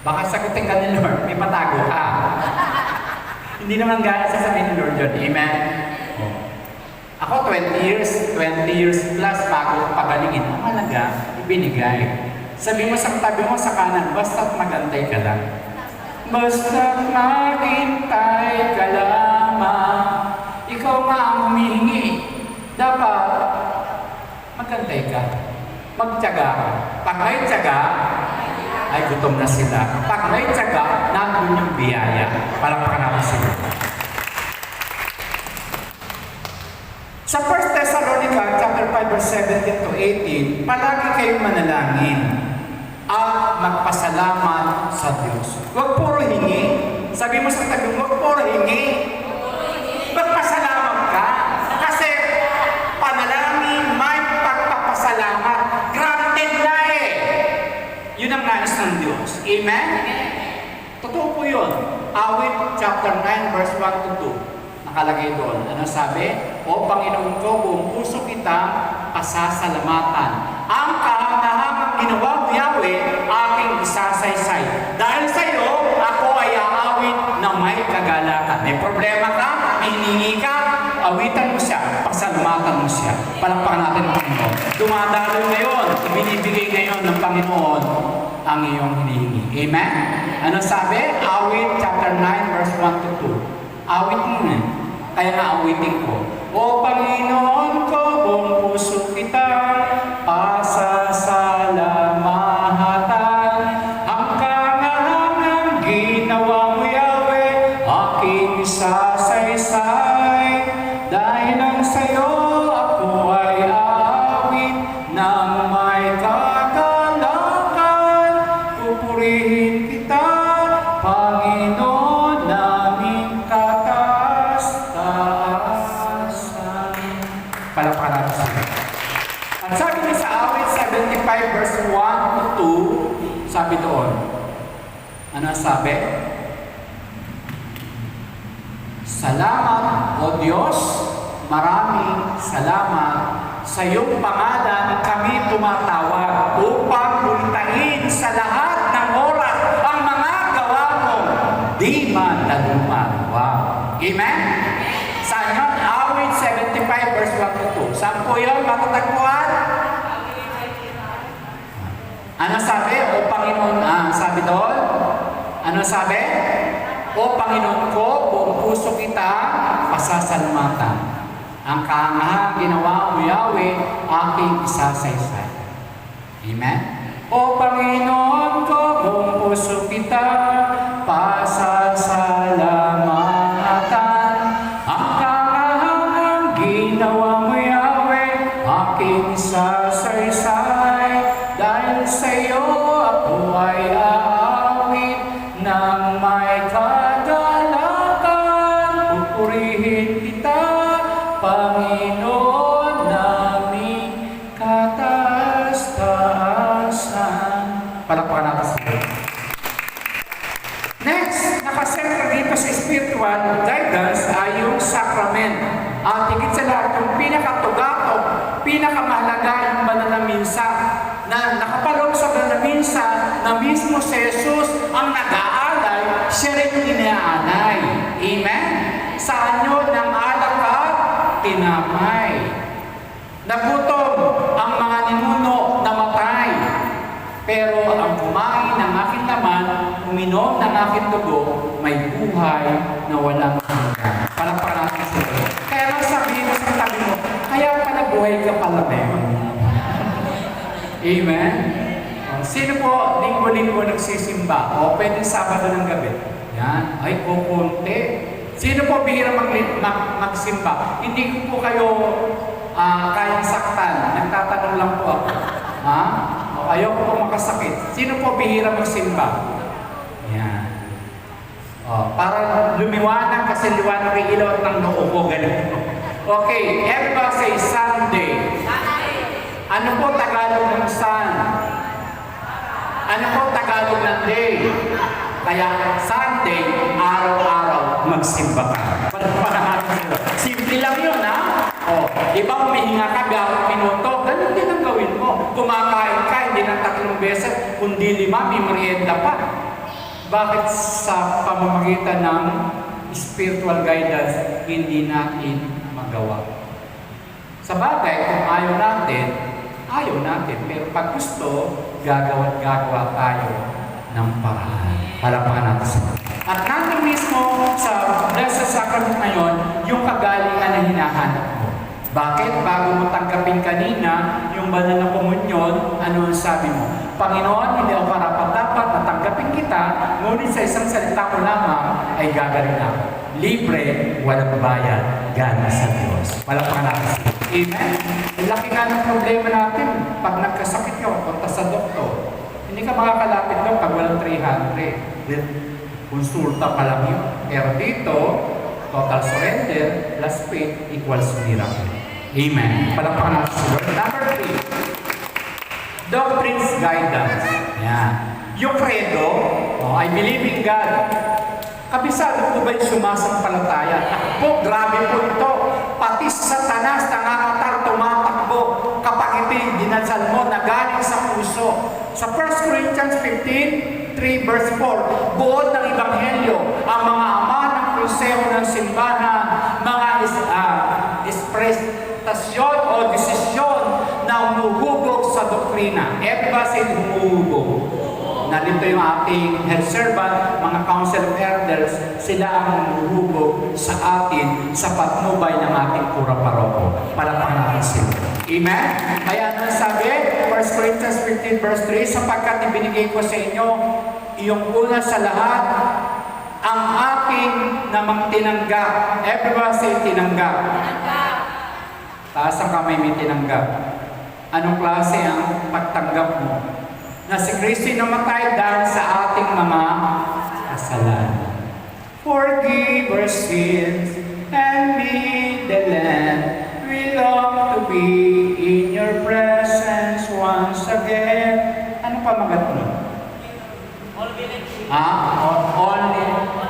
[SPEAKER 6] Baka sagutin ka ni Lord, may patago ka. Hindi naman gano'n sasabihin ni Lord yun. Amen? Oh. Ako 20 years plus bago pagalingin. Ang malaga, ibinigay. Sabi mo sa tabi mo sa kanan, basta't magantay ka lang. Basta't maghintay ka lamang. Ikaw nga ang humihingi. Dapat magantay ka. Magtiyaga ka. Pag may tiyaga, ay gutom na sila. Pag may tiyaga, nandun yung biyaya. Palakpakan natin sila. Sa 1 Thessalonica chapter 5 verse 17 to 18, palagi kayong manalangin at magpasalamat sa Diyos. Huwag puro hingi. Sabi mo sa tabi, huwag puro hingi. Magpasalamat ka. Kasi panalangin, may pagpapasalamat. Granted na eh. Yun ang nais ng Diyos. Amen? Totoo po yun. Awit chapter 9 verse 1 to 2. Nakalagay doon. Ano sabi? O Panginoon ko, buong puso kita pasasalamatan. Ang kahangahangang ginawa mo, Yahweh, aking isasaysay. Dahil sa iyo, ako ay aawit na may kagalakan. May problema ka, may hiningi ka, awitan mo siya, pasalamatan mo siya. Palakpakan natin ang Panginoon. Dumadalo ngayon, ibinibigay ngayon ng Panginoon ang iyong hinihingi. Amen? Ano sabi? Awit chapter 9 verse 1 to 2. Awit mo na. Kaya nga awitin ko. O O Panginoon ko, buong puso kita pasasalamatan. Ang kahangang ginawa mo, Yahweh, aking isasaysay. Dahil ang sa'yo ako ay aawit ng may kagalakan. Pupurihin kita, Panginoon, naming kataas-taasan. Palakpakan natin sa Diyos. At sabi niya sa awit 75 verse 1 to 2, sabi doon, ano sabi? Salamat, O Diyos, maraming salamat. Sa iyong pangalan kami tumatawag upang bulitain sa lahat ng oras ang mga gawa mo. Di madaluma. Wow. Amen? Saan yun? Awit 75 verse 1 to 2. Saan po yun? Matatagpuan? Ano sabi? O Panginoon, sabi doon? Ano sabi? O Panginoon ko, buong puso kita pasasalamatan. Ang kaangahan ginawa mo, Yahweh, aking isasaysay. Amen? O Panginoon ko, buong puso kita pasasalamatan. Ang kaangahan ginawa mo, Yahweh, aking isasaysay. Dahil sa iyo ako ay aawit ng may kagalakan. Pupurihin kita, Panginoon, naming kataas-taasan. Palakpakan natin sa Diyos. Next, nakasentro dito sa spiritual guidance ay yung sacrament. At higit sa lahat, yung pinakatugatog, pinakamahalaga yung banal na minsa na nakapaloob sa banal na minsa na mismo si Jesus ang nag-aalay, siya rin inaalay. Amen? Sa anyo ng alak at tinapay. Nagutom ang mga ninuno, namatay. Pero ang kumain ng aking laman, uminom ng aking dugo, may buhay na walang hanggan. Palakpakan natin sa Diyos. Kaya lang sabihin mo sa tabi mo, kaya pala buhay ka pala meron. Amen? Sino po linggo-linggo nagsisimba? O pwede Sabado ng gabi? Yan. Ay, kukunti. Sino po bihira magsimba? Hindi ko po kayo kayang saktan. Nagtatanong lang po ako. Ha? O ayoko po makasakit. Sino po bihira magsimba? Yan. O, para lumiwanag kasi liwanag ng ilaw at ng noo ko. Ganito. Okay. Everybody say Sunday. Ano po Tagalog ng sun? Ano po Tagalog ng day? Kaya Sunday, araw-araw magsimba ka. Simple lang yun, ha? O, di ba humihinga ka, gawang minuto, ganun din ang gawin mo. Kumakain ka, hindi ng 3 beses, kundi 5, may merienda pa. Bakit sa pamamagitan ng spiritual guidance, hindi natin magawa? Sa bagay, kung ayaw natin. Pero pag gusto, gagawa tayo ng paraan. Palakpakan natin sa Diyos. At natin mismo sa Blessed Sacrament na yun, yung kagalingan na hinahanap mo. Bakit? Bago mo tanggapin kanina, yung banal na komunyon, ano ang sabi mo? Panginoon, hindi ako karapat-dapat na tanggapin kita, ngunit sa isang salita ko lamang ay gagaling ako. Libre, walang bayad, gana sa Diyos. Palakpakan natin sa Diyos. Amen? Laki nga ng problema natin. Pag nagkasakit ka, punta sa doktor. Hindi ka makakalapit doon pag walang 300. Konsulta pa lang yun. Pero dito, total surrender plus faith equals miracle. Amen. Palakpakan natin sa Lord. Number 3. Doctrine's guidance. Yan. Yung credo, I believe in God. Kabisado po ba yung sumasampalataya? Ako, grabe po ito. Pati Satanas, nangangatar, tumatakbo. Kapag ito dinasal mo na galing sa puso. Sa 1 Corinthians 15, 3 verse 4, buod ng Ebanghelyo, ang mga ama ng konseho ng simbahan, mga prestasyon o desisyon na humuhubog sa doktrina. Everybody say humuhubog. narito yung ating head servant, mga council of elders, sila ang humuhubog sa atin sa patnubay ng ating pura paroko. Palakpakan natin sila. Amen? Kaya ano sabi? 1 Corinthians 15 verse 3, sapagkat ibinigay ko sa inyo yung una sa lahat, ang aking namang tinanggap. Everyone say tinanggap. Taas ang kamay, may tinanggap. Anong klase ang pagtanggap mo? Na si Kristo namatay dahil sa ating mga kasalanan. Forgive our sins and be the land. We long to be in your presence once again. Ano pa magat mo? Only.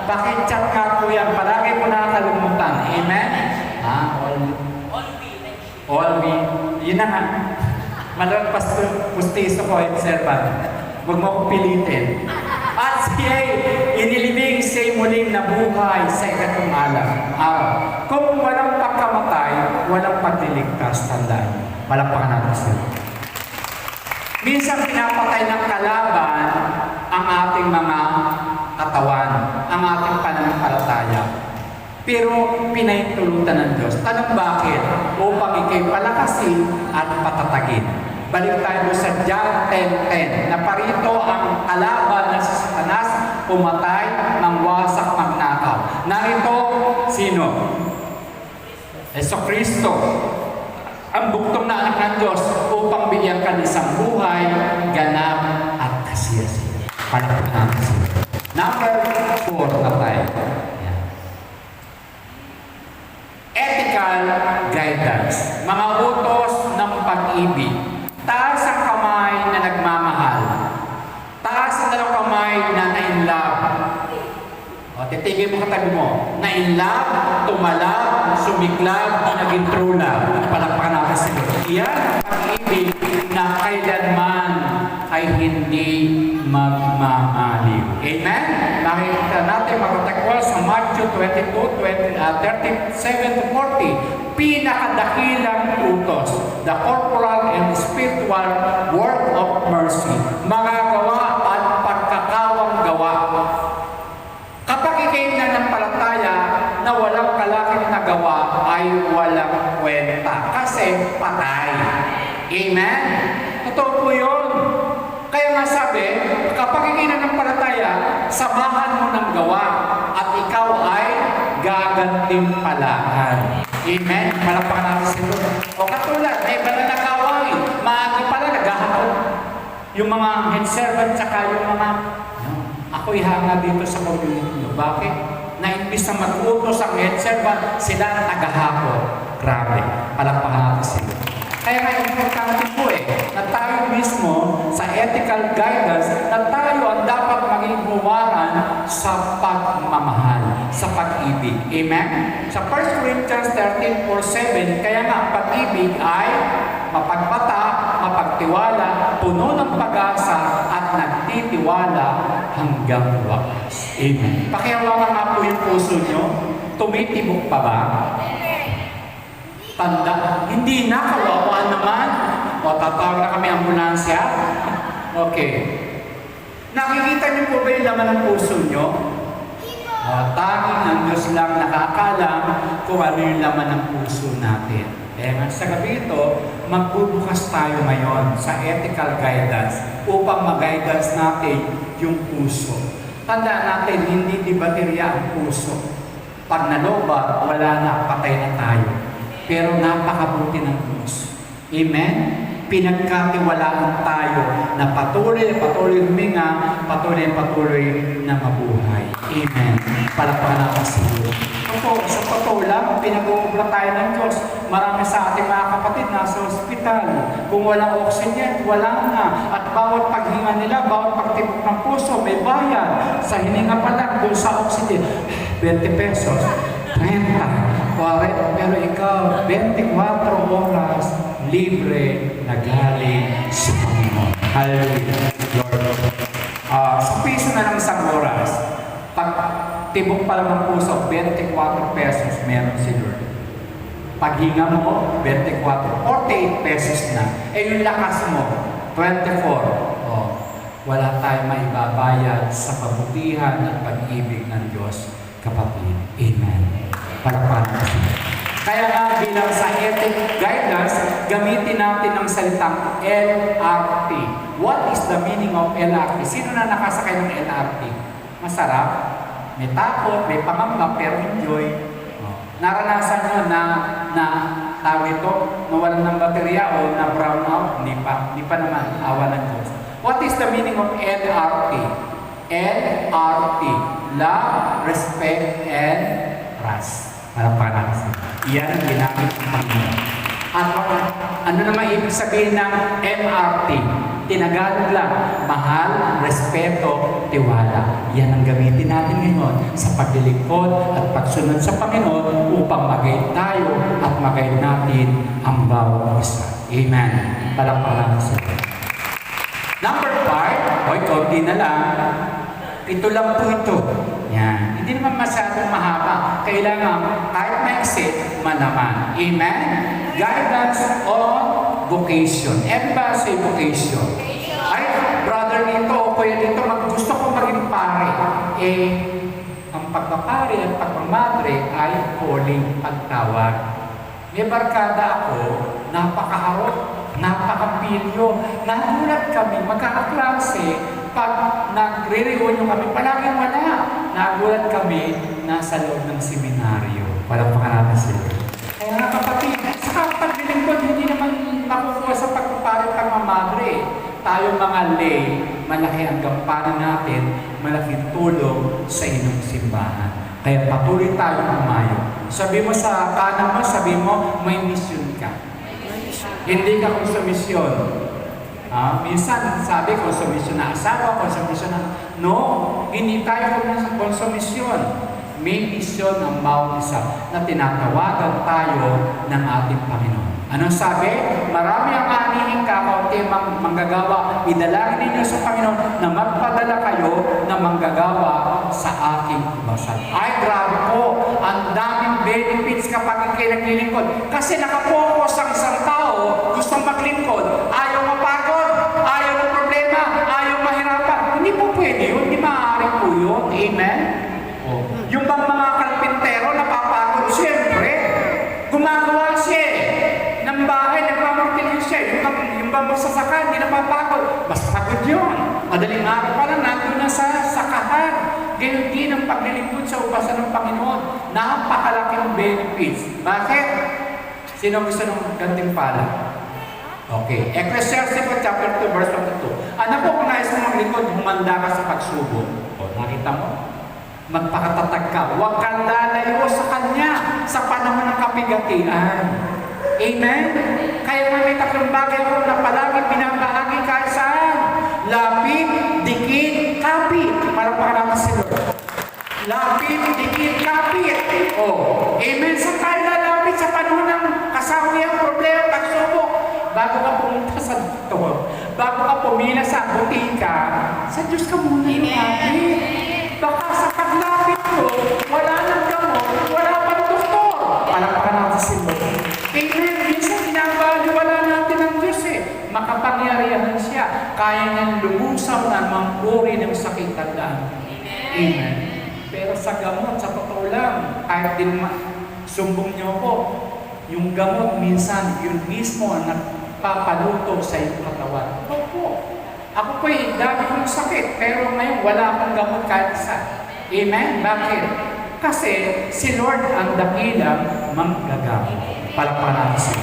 [SPEAKER 6] Pakichat ka po yan. Palagi ko nakakalimutan. Amen? All we. Yun na nga. Malagpas pustiso ko, servant. Huwag mo akong pilitin. At siya'y inilibing siya'y muling nabuhay sa ikatong araw. Kung walang pagkamatay, walang pagliligtas, tandaan. Palakpakan natin sila. Minsan pinapatay ng kalaban ang ating mga katawan, ang ating pananampalataya. Pero pinahintulutan ng Diyos. Tanong bakit? Upang ikay palakasin at patatagin. Balik tayo sa John 10:10 na parito ang kalaban na si Satanas, pumatay, mangwasak, magnakaw. Narito, sino? Kristo. Ang buktong na anak ng Diyos upang bigyan ka ng isang buhay, ganap at kasiyasiya. Palakpakan natin sila. Number 4 na tayo. Ethical guidance. Mga utos ng pag-ibig. Taas ang kamay na nagmamahal. Taas ang dalawang kamay na na-in-love. Titigil mo katabi mo. Na-in-love, tumalab, sumiklab, naging true love. Palakpakan natin sila. Iyan ang pag-ibig na kailanman ay hindi magmamaliw. Amen? Nakikita natin magtakwal sa Matthew 22:37-40. Pinakadakilang utos, the corporal and spiritual work of mercy, mga gawa at pagkakawang gawa. Kapag ikay nananampalataya na walang kalaking nagawa ay walang kwenta kasi patay. Amen? Totoo po yun. Kaya nga sabi, kapag ikay nananampalataya, samahan mo ng gawa at ikaw ay gagantimpalaan. Amen? Malakpakan natin sila. O katulad, may iba na nakawangin. Maagi pala, naghahanap. Yung mga head servant, tsaka yung mga, ako'y hanga dito sa community nyo. Bakit? Na imbis na mag-utos ang head servant, sila ang tagahapon. Grabe. Palakpakan natin sila. Kaya nga importante po na tayo mismo sa ethical guidance, na tayo ang dapat maging huwaran sa pagmamahal, sa pag-ibig. Amen? Sa 1 Corinthians 13:4-7, kaya nga ang pag-ibig ay mapagbata, mapagtiwala, puno ng pag-asa, at nagtitiwala hanggang wakas. Amen. Pakihawakan nga po yung puso nyo. Tumitibok pa ba? Tanda, hindi na, kawawa naman. O, tatawag na kami ambulansya. Okay. Nakikita niyo po ba yung laman ng puso nyo? O, tanging ang Diyos lang nakakalam kung ano yung laman ng puso natin. Kaya nga sa gabi ito, magbubukas tayo ngayon sa ethical guidance upang mag-guidance natin yung puso. Tandaan natin, hindi di baterya ang puso. Pag naloba, wala na, patay na tayo. Pero napakabuti ng Diyos. Amen? Pinagkatiwalaan tayo na patuloy huminga, patuloy na mabuhay. Amen. Palakpakan natin sa Diyos. Sa totoo lang, pinag-uubra tayo ng Diyos. Marami sa ating mga kapatid nasa ospital. Kung walang oxygen, wala na. At bawat paghinga nila, bawat pagtibok ng puso, may bayad. Sa hininga pa lang, doon sa oxygen, 20 pesos, 30, 40, pero ikaw, 24 oras, libre na galing sa Panginoon. Hallelujah. Lord. Sa piso na lang isang oras, pag tibok pa lang ng puso, 24 pesos meron si Lord. Paghinga mo, 24, 48 pesos na. Eh yung lakas mo, 24. wala tayong maibabayad sa kabutihan at pag-ibig ng Diyos, kapatid. Amen. Palakpakan natin. Kaya nga bilang sa ethic guidance, gamitin natin ang salitang LRT. What is the meaning of LRT? Sino na nakasakay ng LRT? Masarap, may takot, may pangamba, pero enjoy. Naranasan nyo na tawag ito, nawalan ng baterya o na brown out? Hindi pa naman, awa ng Diyos. What is the meaning of LRT? LRT, love, respect, and trust. Parang iyan ang ginamit ng Panginoon. At ano naman ibig sabihin ng MRT? Tinagalog lang, mahal, respeto, tiwala. Yan ang gamitin natin ngayon sa paglilingkod at pagsunod sa Panginoon upang mag-guide tayo at mag-guide natin ang bawat isa. Amen. Palakpakan sa Diyos. Number 5, oy, konti na lang. Ito lang po ito. Yan. Hindi naman masyadong mahaba. Kailangan kahit maiksi, malaman. Amen? Guidance on vocation. Everybody say vocation. Ay, brother nito o kuya dito, gusto ko maging pare. Ang pagpapare at pagmamadre ay calling, pagtawag. May barkada ako, napakaharot, napakapilyo. Nagulat kami, magkakaklase. Pag nagre-reunion kami, palaging wala. Nagulat kami, nasa loob ng seminaryo. Walang pangarap sila. Kaya nga kapatid, sa paglilingkod, hindi naman nakukuha sa pagpapari pagmamadre. Tayo mga lay, malaki ang gampanan natin, malaking tulong sa inyong simbahan. Kaya patuloy tayong umayo. Sabi mo sa kanan mo, sabi mo, may mission ka. Hindi ka konsumisyon. Minsan sabi, konsumisyon na asawa, konsumisyon na... No, hindi tayo konsumisyon. May misyon ang bawat isa na tinatawagan tayo ng ating Panginoon. Anong sabi? Marami ang anihin ka, kaunti manggagawa. Idalangin ninyo sa Panginoon na magpadala kayo na manggagawa sa aking kumasan. Ay, grabe po! Ang daming benefits kapag kayo naglilingkod. Kasi nakapokus ang isang tao, gustong maglingkod, ayaw mapagod, ayaw ng problema, ayaw mahirapan. Hindi po pwede yun, hindi maaari po yun. Amen? Yung bang mga kalpintero napapagod, siyempre, gumagawa siya ng bahay, nagpamortilyo siya. Yung bang magsasaka, hindi napapagod. Mas pagod yun. Madaling araw pa lang, nandun na sa sakahan. Ganyan din ang paglilingkod sa upasan ng Panginoon. Napakalaking benefits. Bakit? Sino gusto ng gantimpala? Okay. Ecclesiastes chapter 2, verse 22. Anak ko, kung nais mo maglingkod, humanda ka sa pagsubok. O, nakita mo? Magpakatatag ka. Huwag kang lalayo sa Kanya sa panahon ng kapigatian. Amen? Kaya nga may tatlong bagay ko na palagi pinabahagi kahit saan. Lapit, dikit, kapit. Para natin si Lord. Lapit, dikit, kapit. Oh. Amen? Sa tayo lalapit sa panahon ng kasawiang problema, pagsubok. Bago ka pumunta sa doktor, bago ka pumila sa butika, sa Diyos ka muna lumapit. Baka sa paglapit ko, wala nang gamot, wala pang doktor. Palakpakan natin si Lord. Amen. Minsan ginabaliwala natin ang Diyos makapangyarihan siya. Kaya niyang lumusaw na mga uri ng sakit at daan. Amen. Pero sa gamot, sa totoo lang, kahit din sumbong niyo ko, yung gamot minsan, yun mismo ang nagpapaluto sa iyong katawan. Opo. Ako po dami kong sakit, pero ngayon wala akong gamot kahit isa. Amen? Bakit? Kasi si Lord ang dakilang manggagamot. Palakpakan siya.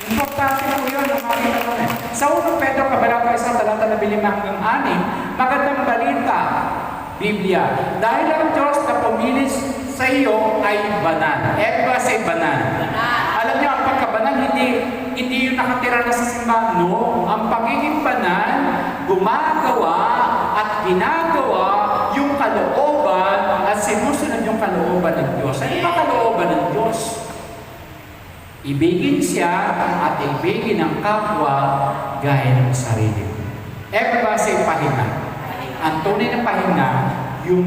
[SPEAKER 6] Importante po yun ang makita ko. Sa 1 Pedro, Kabanata 1, talata 15 hanggang 6, magandang balita, Biblia. Dahil ang Diyos na pumili sa iyo ay banal. Everybody say banal. Alam niyo, ang pagkabanal, hindi yung nakatira na sa simbahan. No, ang pagiging banal, gumagawa at ginagawa yung kalooban at sinusunod yung kalooban ng Diyos. Ano ba kalooban ng Diyos? Ibigin siya at ibigin ang kapwa gaya ng sarili. Everybody say pahinga. Ang tunay na pahinga, yung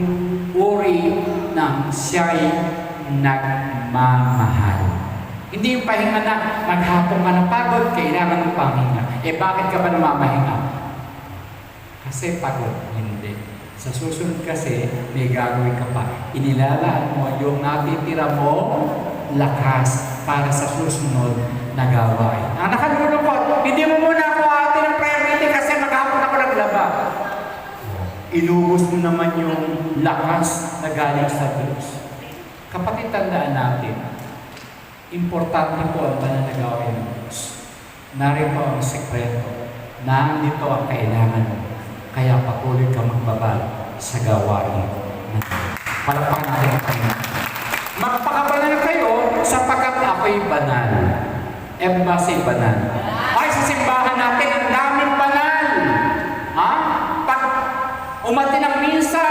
[SPEAKER 6] uri ng siya'y nagmamahal. Hindi yung pahinga na maghapon ka ng pagod, kailangan ng pahinga. Bakit ka ba namamahinga? Kasi pagod, hindi. Sa susunod kasi, may gagawin ka pa. Inilalaan mo yung natitira mo lakas para sa susunod na gawain. Ang nakalulungkot, hindi mo muna ako ate ng priority kasi maghapon ako naglaba. Inubos mo naman yung lakas na galing sa Diyos. Kapatid, tandaan natin, importante po ang pananagawa ng Diyos. Narito ang sekreto. Nandito ang kailangan mo. Kaya patuloy ka magbabal sa gawain. Palakpakan natin ang Panginoon. Magpakabanal kayo sapagkat ako'y banal. Embassy banal. Ay, sa simbahan natin, ang daming banal. Ha? Pag umati ng misa,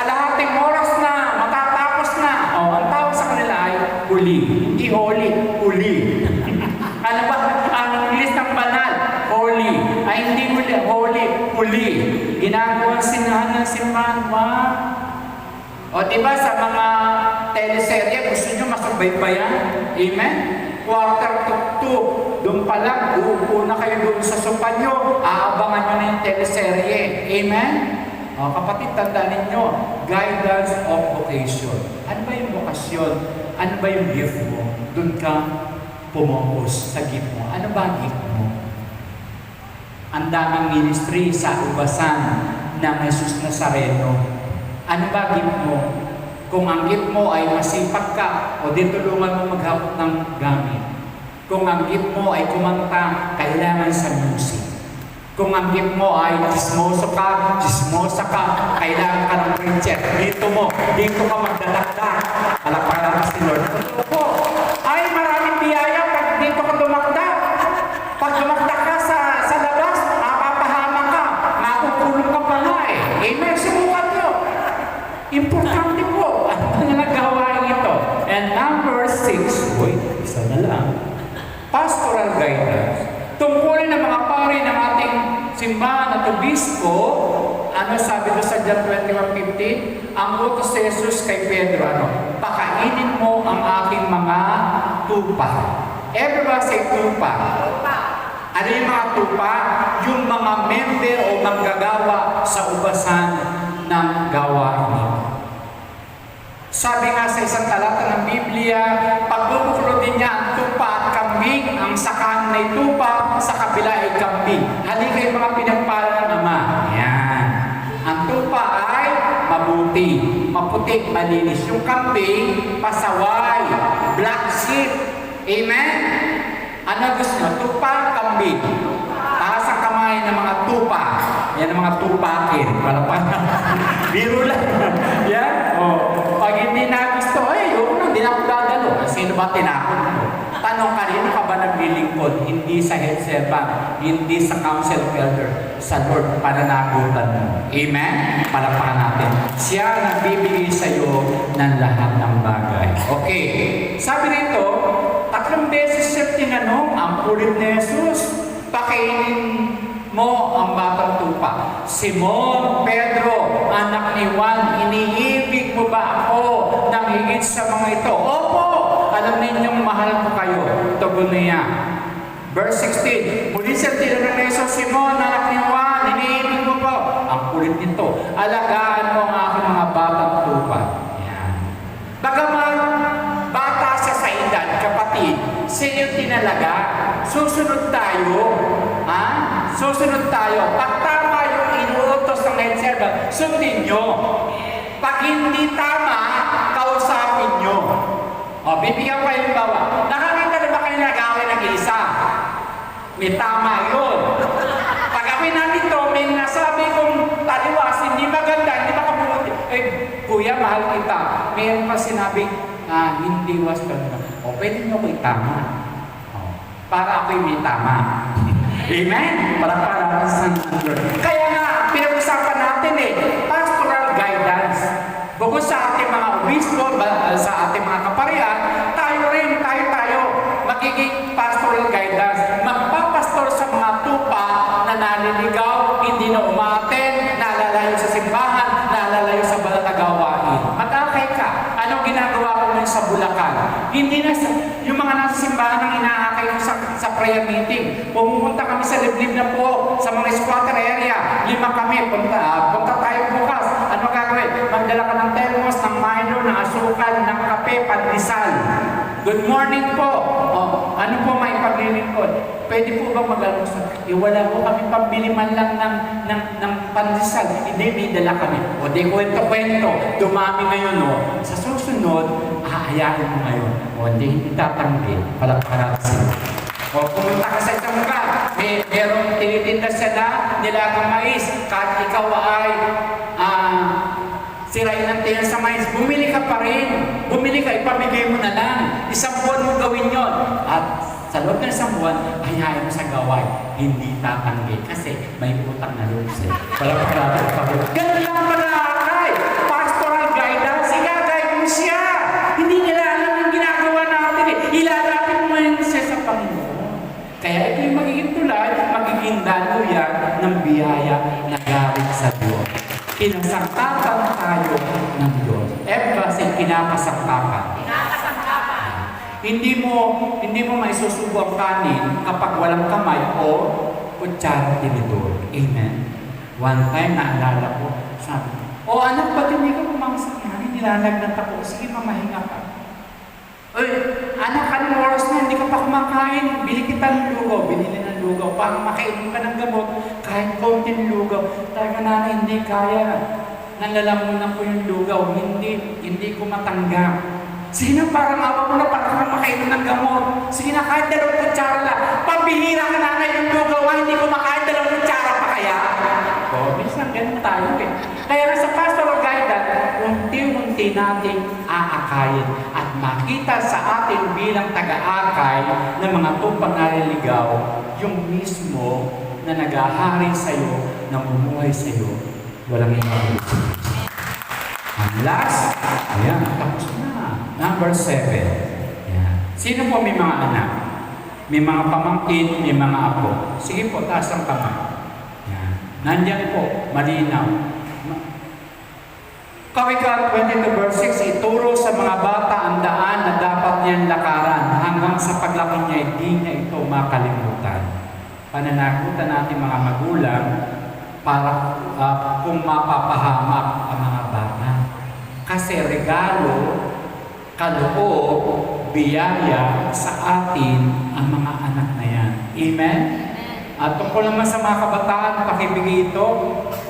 [SPEAKER 6] kalahating oras na, matatapos na. O, ang tawag sa kanila ay huli. Hindi holy, huli. Ano ba? Ang English ng banal, holy. Ay, hindi huli, holy, huli. Ginagawa sinahan ng simbahan, o diba sa mga teleserye, gusto nyo masubaybayan? Amen? 1:45, doon pa lang, uupo na kayo doon sa sopa nyo, aabangan nyo na yung teleserye. Amen? O, kapatid, tandaan ninyo, guidance of vocation. Ano ba yung vocation? Ano ba yung gift mo? Doon ka pumokos sa gift mo. Ano ba ang gift mo? Ang daming ministry sa ubasan ng Jesus Nazareno. Ano ba gift mo? Kung ang gift mo ay masipag ka, o di tulungan mo maghapot ng gamit. Kung ang gift mo ay kumanta, kailangan sa music. Kung ang gift mo ay chismosa ka, kailangan ka ng preacher. Dito ka magdadakdak. Palakpakan ka si Lord. Opo, ay maraming biyaya pag dito ka dumakdak. Pag dumakdak ka sa labas, mapapahama ka, makukulong ka pala eh. Amen, subukan nyo. Importante po ang nagawain ito. And number 6, isa na lang, pastoral guidance. Tungkulin ng mga pari ng ating simbahan at obispo, ano sabi doon sa John 21:15? Ang utos ni Jesus kay Pedro, pakainin mo ang aking mga tupa. Everybody say tupa. Ano yung mga tupa? Yung mga member o manggagawa sa ubasan ng gawain nito. Sabi nga sa isang talata ng Biblia, pagbubuklodin niya ang tupa at kambing, ang sakan ay tupa, sa kabila ay kambing. Halika yung mga pinagpala ng Ama. Yan. Ang tupa ay mabuti, maputi, malinis. Yung kambing, pasaway, black sheep. Amen? Ano gusto nyo? Tupa, kambing. Taas ang kamay ng mga tupa. Yan ang mga tupakin. Palapan. Biro lang. Yan. Pag hindi na gusto, hindi na ako dadalo. Sino ba tinakot mo? Tanong, kanino ka ba naglilingkod? Hindi sa head servant, hindi sa council of elder, sa Lord, pananagutan mo. Amen? Palapakan natin. Siya nagbibigay sa iyo ng lahat ng bagay. Okay. Sabi nito, 3 beses siya tinanong, ang kulit ni Jesus, pakainin mo ang batang tupa. Simon, Pedro, anak ni Juan, iniibig mo ba ako ng higit sa mga ito? Opo! Alam ninyong mahal ko kayo. Tugon niya. Verse 16, muli siya tinanong ni Jesus, Simon, anak ni Juan, iniibig mo ba? Ang kulit nito, alagaan mo ang aking mga batang tupa. Yan. Bagaman, bata siya sa edad, kapatid, siya yung tinalaga, susunod tayo, susunod tayo. Pag tama yung inuutos ng head servant, sundin nyo. Pag hindi tama, kausapin nyo. O, bibigyan ko yung bawa. Nakakita na ba kayo nagawin ng isa? May tama yun. Pag ako'y nandito, may nasabi kong taliwas, hindi maganda, hindi makabuti. Kuya, mahal kita. Mayroon pa sinabi, hindi was talaga. O, pwede nyo ko itama. Para ako'y may tama. Amen? Para sa Lord. Kaya nga, pinag-usapan natin pastoral guidance. Bukod sa ating mga obispo, sa ating mga kaparian, tayo, magiging pastoral guidance. Magpapastor sa mga tupa na naliligaw, hindi na umaten, nalalayo sa simbahan, nalalayo sa banal na gawain. Mag-akay ka. Anong ginagawa ko ng sa Bulacan. Hindi na yung mga nasa simbahan ang inaakay ko sa prayer meeting. Pumunta kami sa liblib na po, sa mga squatter area. 5 kami, punta tayo bukas. Ano gagawin? Magdala ka ng thermos, ng Milo, ng asukal, ng kape, pandesal. Good morning po. Ano po may paglilingkod? Pwede po bang mag-almusal? Wala po kami pambili man lang ng pandesal. Hindi, may dala kami. O di kwento-kwento. Dumami ngayon, no? Sa susunod, aayain mo ngayon. O hindi tatanggi. Palakparan sila. O pumunta ka sa isang lugar. Merong tinitinda siya na nilagang mais. Kahit ikaw ay sirain ng tiyan sa mais, bumili ka pa rin. Bumili ka, ipamigay mo na lang. 1 buwan mo gawin yon. At sa loob ng 1 buwan, ayayin mo sa gaway. Hindi tatanggi. Kasi may utang na loob sa'yo. Walang pagkakal pa rin. Ganun lang pala kay pastoral guidance. Igagay mo siya. Hindi nila alam yung ginagawa natin eh. Ilalapit mo yun siya sa Panginoon. Kaya ito yung magiging tulad, magiging dalo yan ng biyaya na galing sa Diyos. Pinasangkapan tayo ng Diyos. Kasi pinapasangkapan. Hindi mo maisusubo ang kanin kapag walang kamay o kutsara tinidor. Amen. One time, naalala ko, sabi ko, anak, ba't hindi ka pumangsang yan? Nilalagnat ako. Sige, mamahinga ka. Anak, anong oras na? Hindi ka pa kumakain. Bili kita ng lugaw. Binili ng lugaw. Para makainom ka ng gamot. Kahit konting lugaw. Talaga nanay, hindi kaya. Nalalamunan ko yung lugaw. Hindi ko matanggap. Sige na, parang awa mo na para makainom ng gamot. Sige na, kahit 2 kutsara lang. Pambihira ka nanay yung lugaw. Hindi ko makain 2 kutsara pa kaya. Minsan ganun tayo eh. Kaya sa pastoral guidance, unti-unti nating aakayin at makita sa atin bilang taga-akay ng mga tupang naliligaw yung mismo na nag-ahari sa'yo, namumuhay sa'yo, walang iba. Ang last, ayan, tapos na. Number 7. Ayan. Sino po may mga anak? May mga pamangkin, may mga apo. Sige po, taas ang kamay. Ayan. Nandyan po, malinaw. Kawikaan 22 verse 6, ituro sa mga bata ang daan na dapat niyang lakaran hanggang sa paglaki niya, hindi niya ito makalimutan. Pananagutan natin mga magulang para kung mapapahamak ang mga bata. Kasi regalo, kaloob, biyaya sa atin ang mga anak na yan. Amen? At tungkol naman sa mga kabataan, pakibigay ito.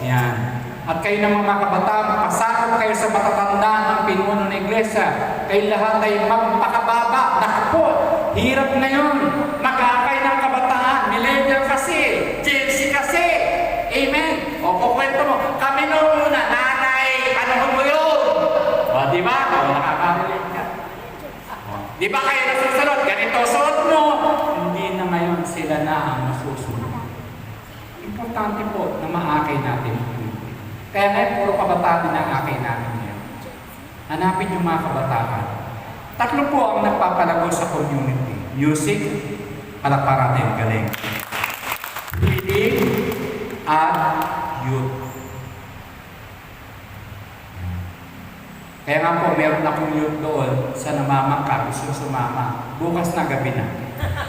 [SPEAKER 6] Yan. At kayo naman mga kabataan, pasakot kayo sa matatanda ng pinuno ng iglesia. Kayo lahat ay magpakababa. Naku po, hirap na yun. Mag-aakay ng kabataan. Millennial kasi. Gen Z kasi. Amen? O, kukwento mo. Kami noong una, nanay, ano mo yun? O, di ba? O, nakaka-relate ka. O, di ba kayo nasusunod? Ganito, suot mo. Hindi na ngayon sila na ang masusunod. Importante po na maakay natin. Kaya ngayon, puro kabataan na ang akin namin ngayon. Hanapin yung mga kabataan. 3 po ang nagpapalago sa community. Music, palakparan, galing. Reading, at youth. Kaya nga po, meron akong youth doon sa namamangka, gusto sumama. Bukas na gabi na.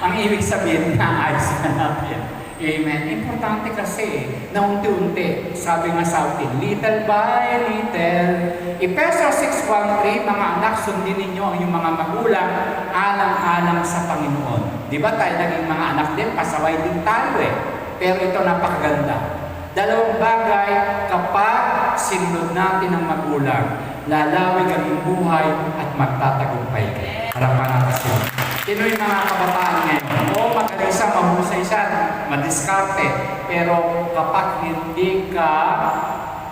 [SPEAKER 6] Ang ibig sabihin, naayos na natin. Amen. Importante kasi na unti-unti, sabi nga sa atin, little by little. Efesos 6:1-3, mga anak, sundin ninyo ang inyong mga magulang alang-alang sa Panginoon. Di ba tayo naging mga anak din? Pasaway din tayo eh. Pero ito napakaganda. 2 bagay, kapag sinunod natin ang magulang, lalawig ang iyong buhay at magtatagumpay ka. Harapan natin sila. Sino yung mga kabataan ngayon? Oo, magaling siya, mahusay siya, madiskarte. Pero kapag hindi ka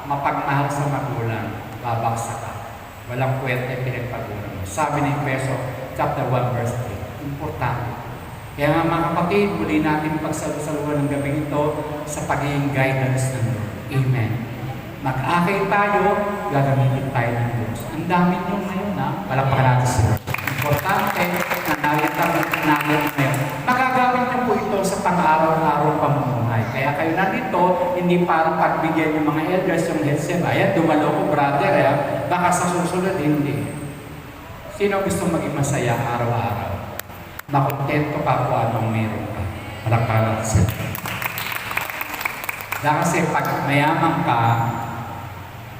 [SPEAKER 6] mapagmahal sa magulang, babaksa ka. Walang puwerte pinagpagulang mo. Sabi ni Efesos chapter 1 verse 3. Importante. Kaya nga mga kapatid, muli natin pagsalusaluhan ng gabi ito sa pagiging guidance ng Lord. Amen. Mag-akay tayo, gagamitin tayo ng Diyos. Ang dami nyo ngayon na, palakpakan natin sila. Importante na natin ngayon. Magagawin niyo po ito sa pang-araw-araw pamumuhay. Kaya kayo nandito, hindi para pagbigyan yung mga elders yung headset. Ayan, dumalo ko brother, baka sa susunod hindi. Sino gusto maging masaya araw-araw? Makontento ka kung anong meron ka. Malakpakan sila. Dahil kasi pag mayaman ka,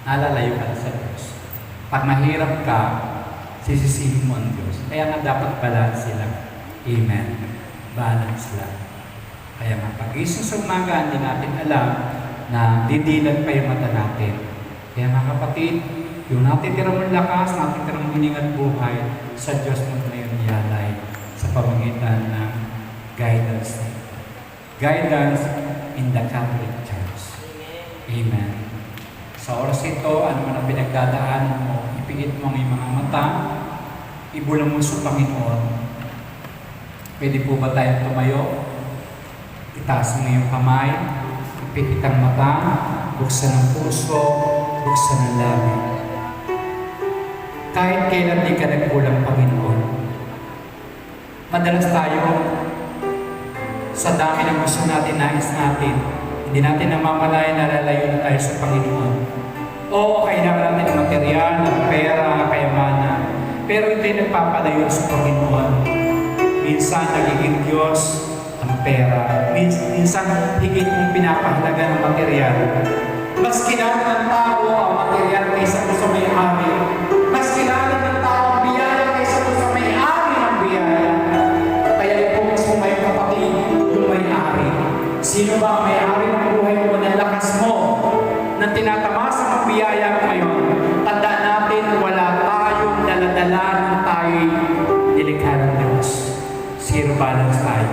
[SPEAKER 6] nalalayo ka sa Diyos. Pag mahirap ka, sisisihin mo ang Diyos. Kaya nga dapat balance sila. Amen. Balance lang. Kaya nga pag-isip sa umaga, hindi natin alam na didilan pa yung mata natin. Kaya mga kapatid, yung natitira mong lakas, natitira mong hining at buhay, sa Diyos mo na yun niyalay sa pamagitan ng guidance. Guidance in the Catholic Church. Amen. Sa oras ito, ano man ang pinagdadaanan mo, ipigit mo ang iyong mga mata, ibulang mo sa Panginoon. Pwede po ba tayong tumayo? Itaas mo iyong kamay, ipikit ang mata, buksan ang puso, buksan ang labi. Kahit kailan di ka nagkulang, Panginoon. Madalas tayo, sa dami ng gusto natin, nais natin, hindi natin namamalayan na lalayo na tayo sa Panginoon. Oo, kailangan natin ng material, ng pera, kayamanan. Pero hindi nagpapalayo sa Panginoon. Minsan nagiging Diyos ang pera. Minsan higit mong pinapahalaga ng material. Mas kilala ng tao ang material kaysa sa may-ari. Mas kilala ng tao ang biyaya kaysa sa may-ari ng biyaya. Kaya i-focus mo ngayong kapatid, yung may-ari. Sino ba ang may-ari ng buhay mo, ng lakas mo, ng tinatamasa ng biyaya mo ngayon? Tandaan natin, wala tayong daladala ng tayo'y nilikha ng Diyos. Zero balance tayo.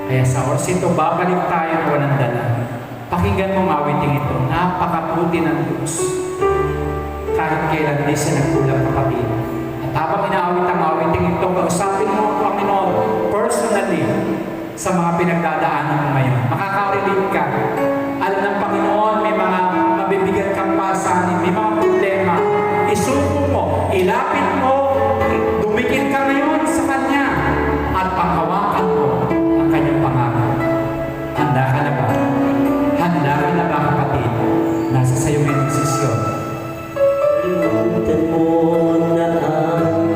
[SPEAKER 6] Kaya sa oras ito, babalik tayo na walang dala. Pakinggan mo ang awiting ito. Napakabuti ng Diyos. Kahit kailan di siya nagkulang, kapatid. At habang inaawit ang awiting ito, kausapin mo ang Panginoon personally sa mga pinagdadaanan mo ngayon. Makaka-relate ka. Alam ng Panginoon, may mga mabibigat kang pasanin, may mga problema. Isuko mo, ilapit mo, dumikit ka ngayon sa Kanya, at panghawakan mo ang Kanyang pangako. Handa ka na ba? Handa ka na ba, kapatid? Nasa sayo may desisyon.
[SPEAKER 7] Limutan mo na ang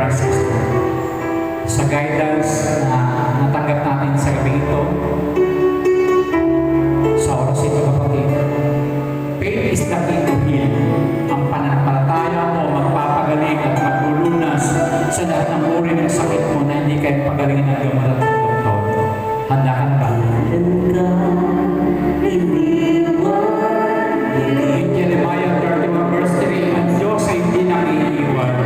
[SPEAKER 6] Francisco. Sa guidance na natanggap natin sa gabi ito, sa oras ito kapatid, faith is the key to heal. Ang pananampalataya mo magpapagaling at maglulunas sa lahat ng uri ng sakit mo na hindi kayo pagalingin ng gamot at ng doktor. Handa ka na ba? In Jeremiah 31 verse 3, ang Diyos ay hindi nakiiwan.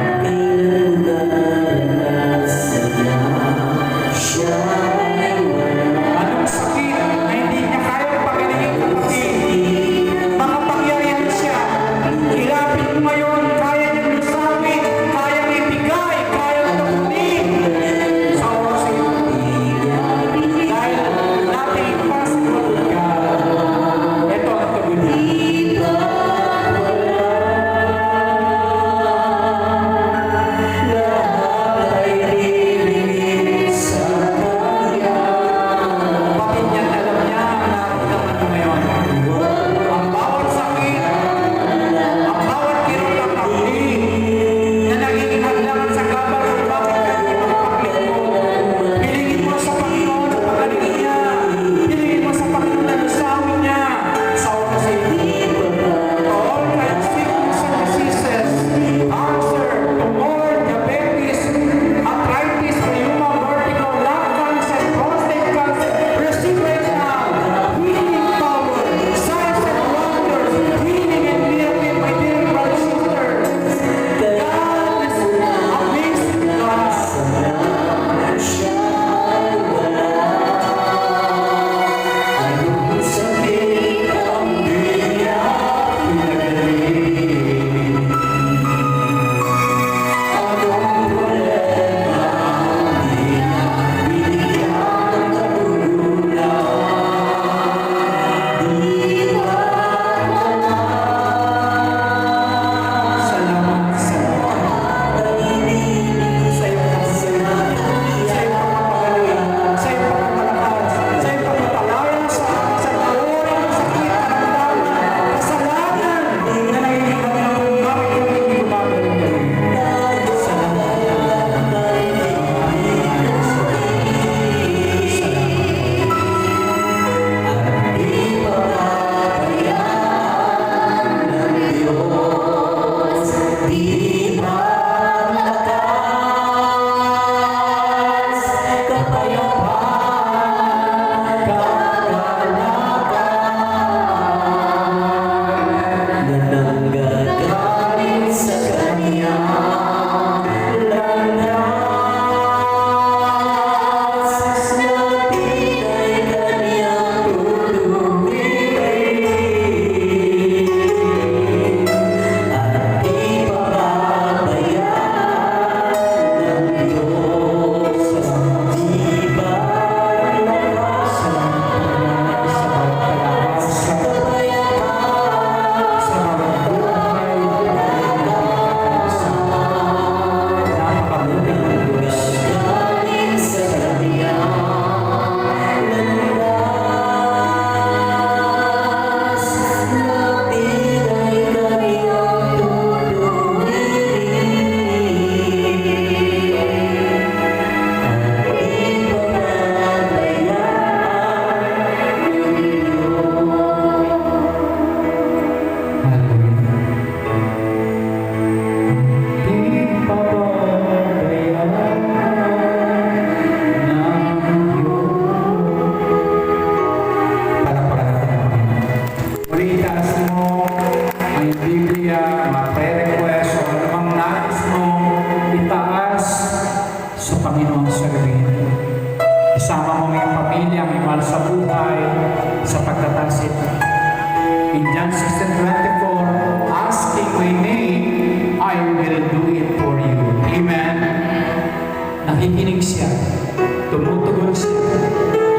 [SPEAKER 6] Anong sakit na hindi niya kayang pagalingin kapatid? Makapangyarihan siya. Ilapit mo ngayon, kaya niyang lusawin, kaya ibigay, kaya tapunin. Sa oras ito. Dahil nothing impossible with God. Ito ang tugon. Bakit niya alam niya ang nararamdaman mo ngayon? Ang bawat sakit, ang bawat kirot ng pagli na naging hadlangan sa kabaran, bakit ka hindi magpaklingkod? Hilingin mo sa Panginoon ang pagalingin niya. Hilingin mo sa Panginoon na lusawin niya sa oras ito. All kinds of sickness and diseases, cancer, tumor, diabetes, arthritis, rheuma, vertigo, lung cancer, prostate cancer, receive right now healing power, signs and wonders, healing and miracle, my dear brothers and sisters. God is amazing God. Salamat sa iyong kasalanan, sa iyong pagpapagaling, sa iyong pagpapalakas, sa iyong pagpapalaya sa uri ng sakit, karamdaman, kasalanan na naiiwan na kung bakit kami hindi gumagaling. Muli itaas mo ang Biblia, mga prayer request, o anumang nais mo itaas sa Panginoon sa gabi. Isama mo ang iyong pamilya, ang iyong mahal sa buhay, sa pagtatansit. In John 16:24, ask in my name, I will do it for you. Amen. Nakikinig siya, tumutugon siya,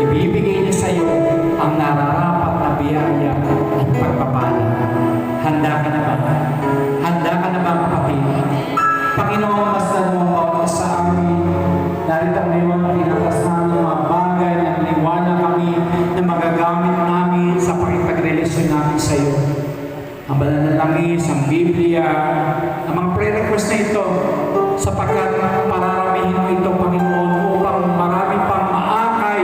[SPEAKER 6] ibibigay niya sa iyo ang nararapat na biyaya at pagpapala. Handa ka na ba? Handa ka na ba, kapatid? Panginoon, masdan mo ang bawat isa sa amin. Narito ngayon, tinatas namin mga bagay na iniwala kami na magagamit namin sa pakipagrelasyon namin sa iyo. Ang banal na langis, ang Biblia, ang mga prayer request na ito, sapagkat pararamihin mo ito, Panginoon, upang marami pang maakay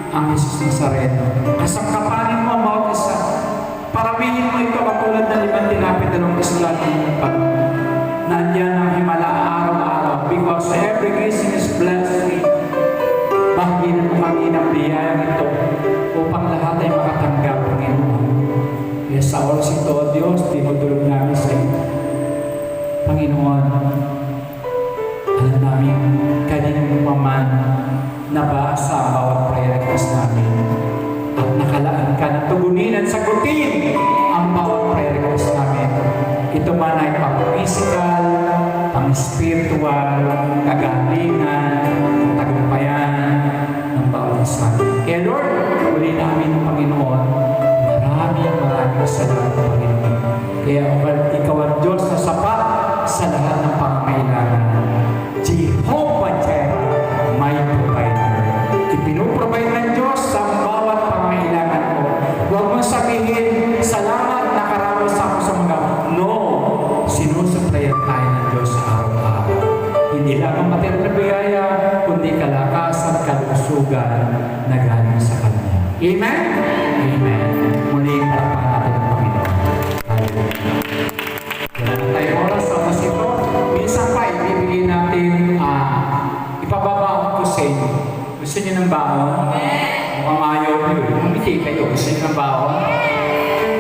[SPEAKER 6] ang Jesus Nazareno. Kasangkapanin mo ang bawat isa. Paramihin mo ito katulad ng 5 tinapit ng isulat pag nandiyan ang himala araw-araw, because every blessing is blessed. Bahaginan mo kami ng biyayang ito upang lahat ay makatanggap, Panginoon. Kaya sa oras ito, Diyos, tinutulog namin sa iyo. Panginoon, alam namin kaninang paman nabasa ang bawat prayer request namin at nakalaan ka na tugunin at sagutin ang bawat prayer request namin. Ito man ay pang-physical, pang-spiritual, kagalingan, tagumpayan ng bawat isa. Kaya Lord, uli namin ang Panginoon, maraming salamat, Panginoon. Kaya ikaw ang Diyos na sapat sa lahat ng pangangailangan. Jehovah Jireh, my provider. Ipinuprovide ng Diyos sa bawat pangangailangan mo. Huwag mong sabihin, salamat, nakaraos ako sa mga. No, sinusuplayan tayo ng Diyos araw-araw. Hindi lang ang material na biyaya, kundi kalakasan, kalusugan na galing sa Kanya. Amen? Amen. Muli, parapan natin ang Panginoon. Hallelujah. Wala na tayo oras sa oras ito. Minsan pa, ibibigay natin, ipababa ang kusay. Gusto niyo ng baon? Mukhang ayaw niyo. Umiti kayo. Gusto niyo ng baon?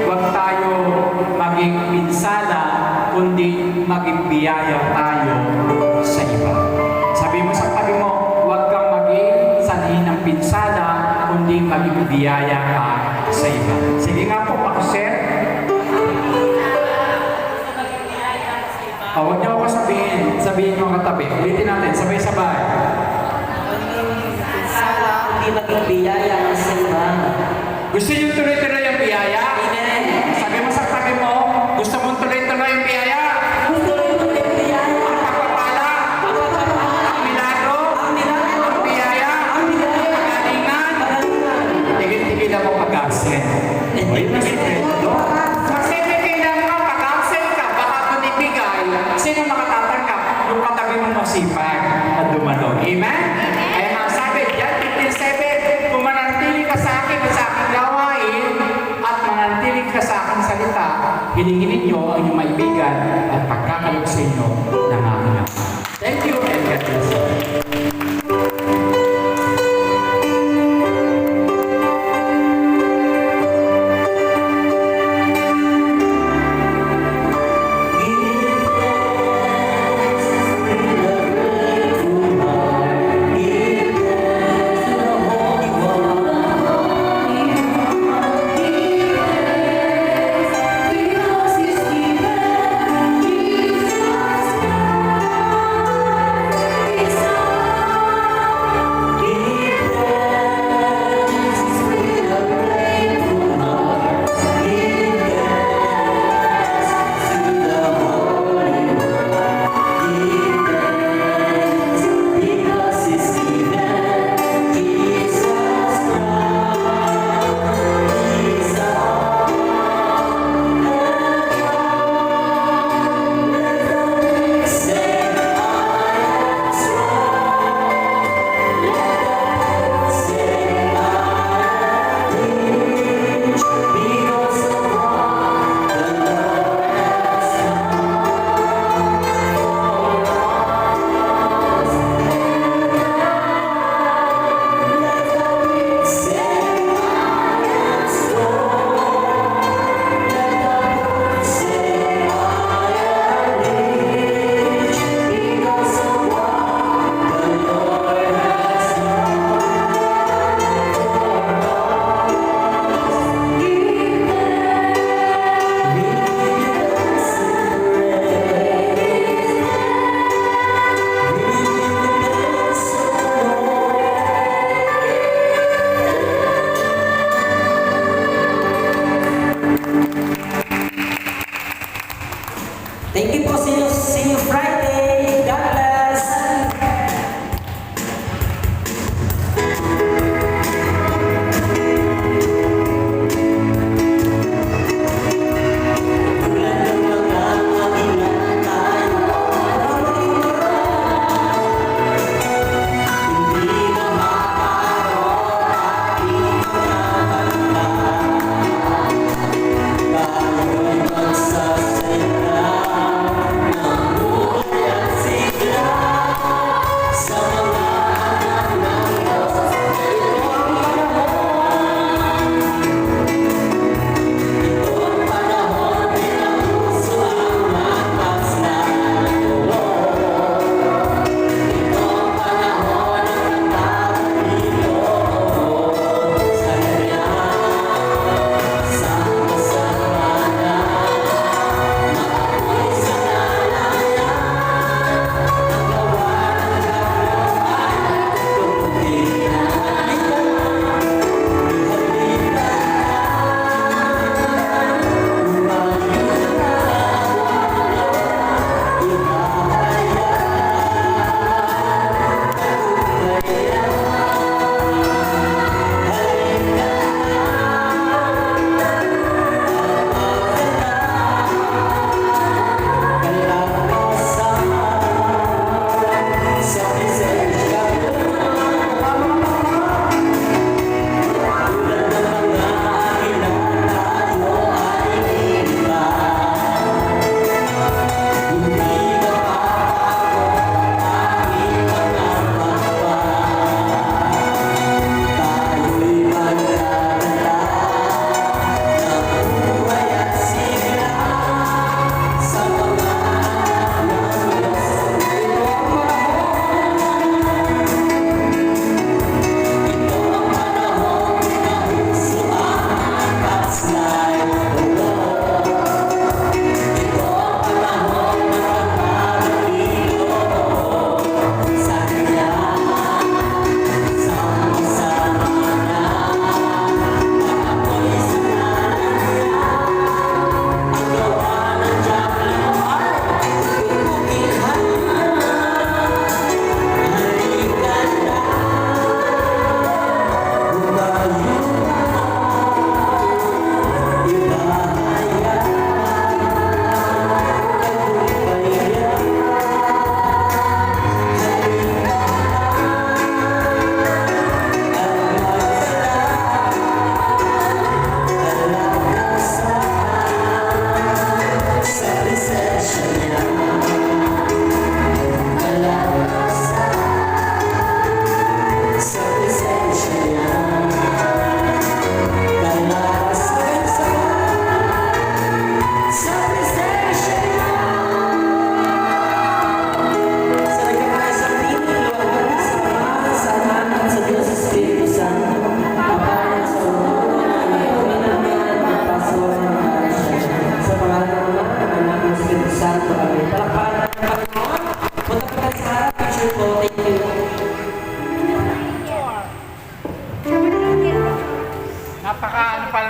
[SPEAKER 6] Huwag tayo maging pinsala, kundi maging biyaya tayo sa iba. Sabi mo sa tabi mo, huwag kang maging sanhin ng pinsala, kundi maging biyaya ka sa iba. Sige nga po, pakuset. Huwag niyo ako sabihin niyo ang katabi. Ulitin natin, sabay-sabay.
[SPEAKER 7] Hindi maging biyaya sa iba.
[SPEAKER 6] Gusto niyo tuloy-tuloy ang biyaya?
[SPEAKER 7] Amen.
[SPEAKER 6] Sabi mo sa tabi mo, gusto mong tuloy-tuloy ang biyaya?
[SPEAKER 7] Gusto rin ko yung biyaya.
[SPEAKER 6] Ang pagpapala? Ang milagro? Ang biyaya? Ang kagalingan? Tigil-tigil ako pag-absent. Uy, nasikreto. Kasi may kailangan ka, pag-absent ka, baka kung ibigay, sino makatatanggap? Yung katabi mong masipag at dumalo. Amen? Kaya nga sabi, yan, 15:7, kung mananatili ka sa akin at sa aking gawain, at mananatili ka sa aking salita, hilingin ninyo ang inyong maibigan at pagkakalog sa inyo ng aking Ama. Thank you and God bless you.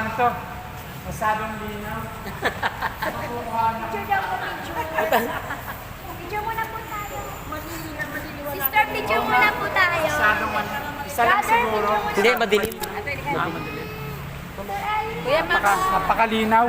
[SPEAKER 6] naman to. Masyadong linaw. Makukuha na.
[SPEAKER 1] Picture muna po tayo. Sister, picture muna po tayo.
[SPEAKER 6] Masyadong isa lang siguro.
[SPEAKER 8] Hindi, madilim.
[SPEAKER 6] Madilim.
[SPEAKER 1] Kuya,
[SPEAKER 6] Napakalinaw.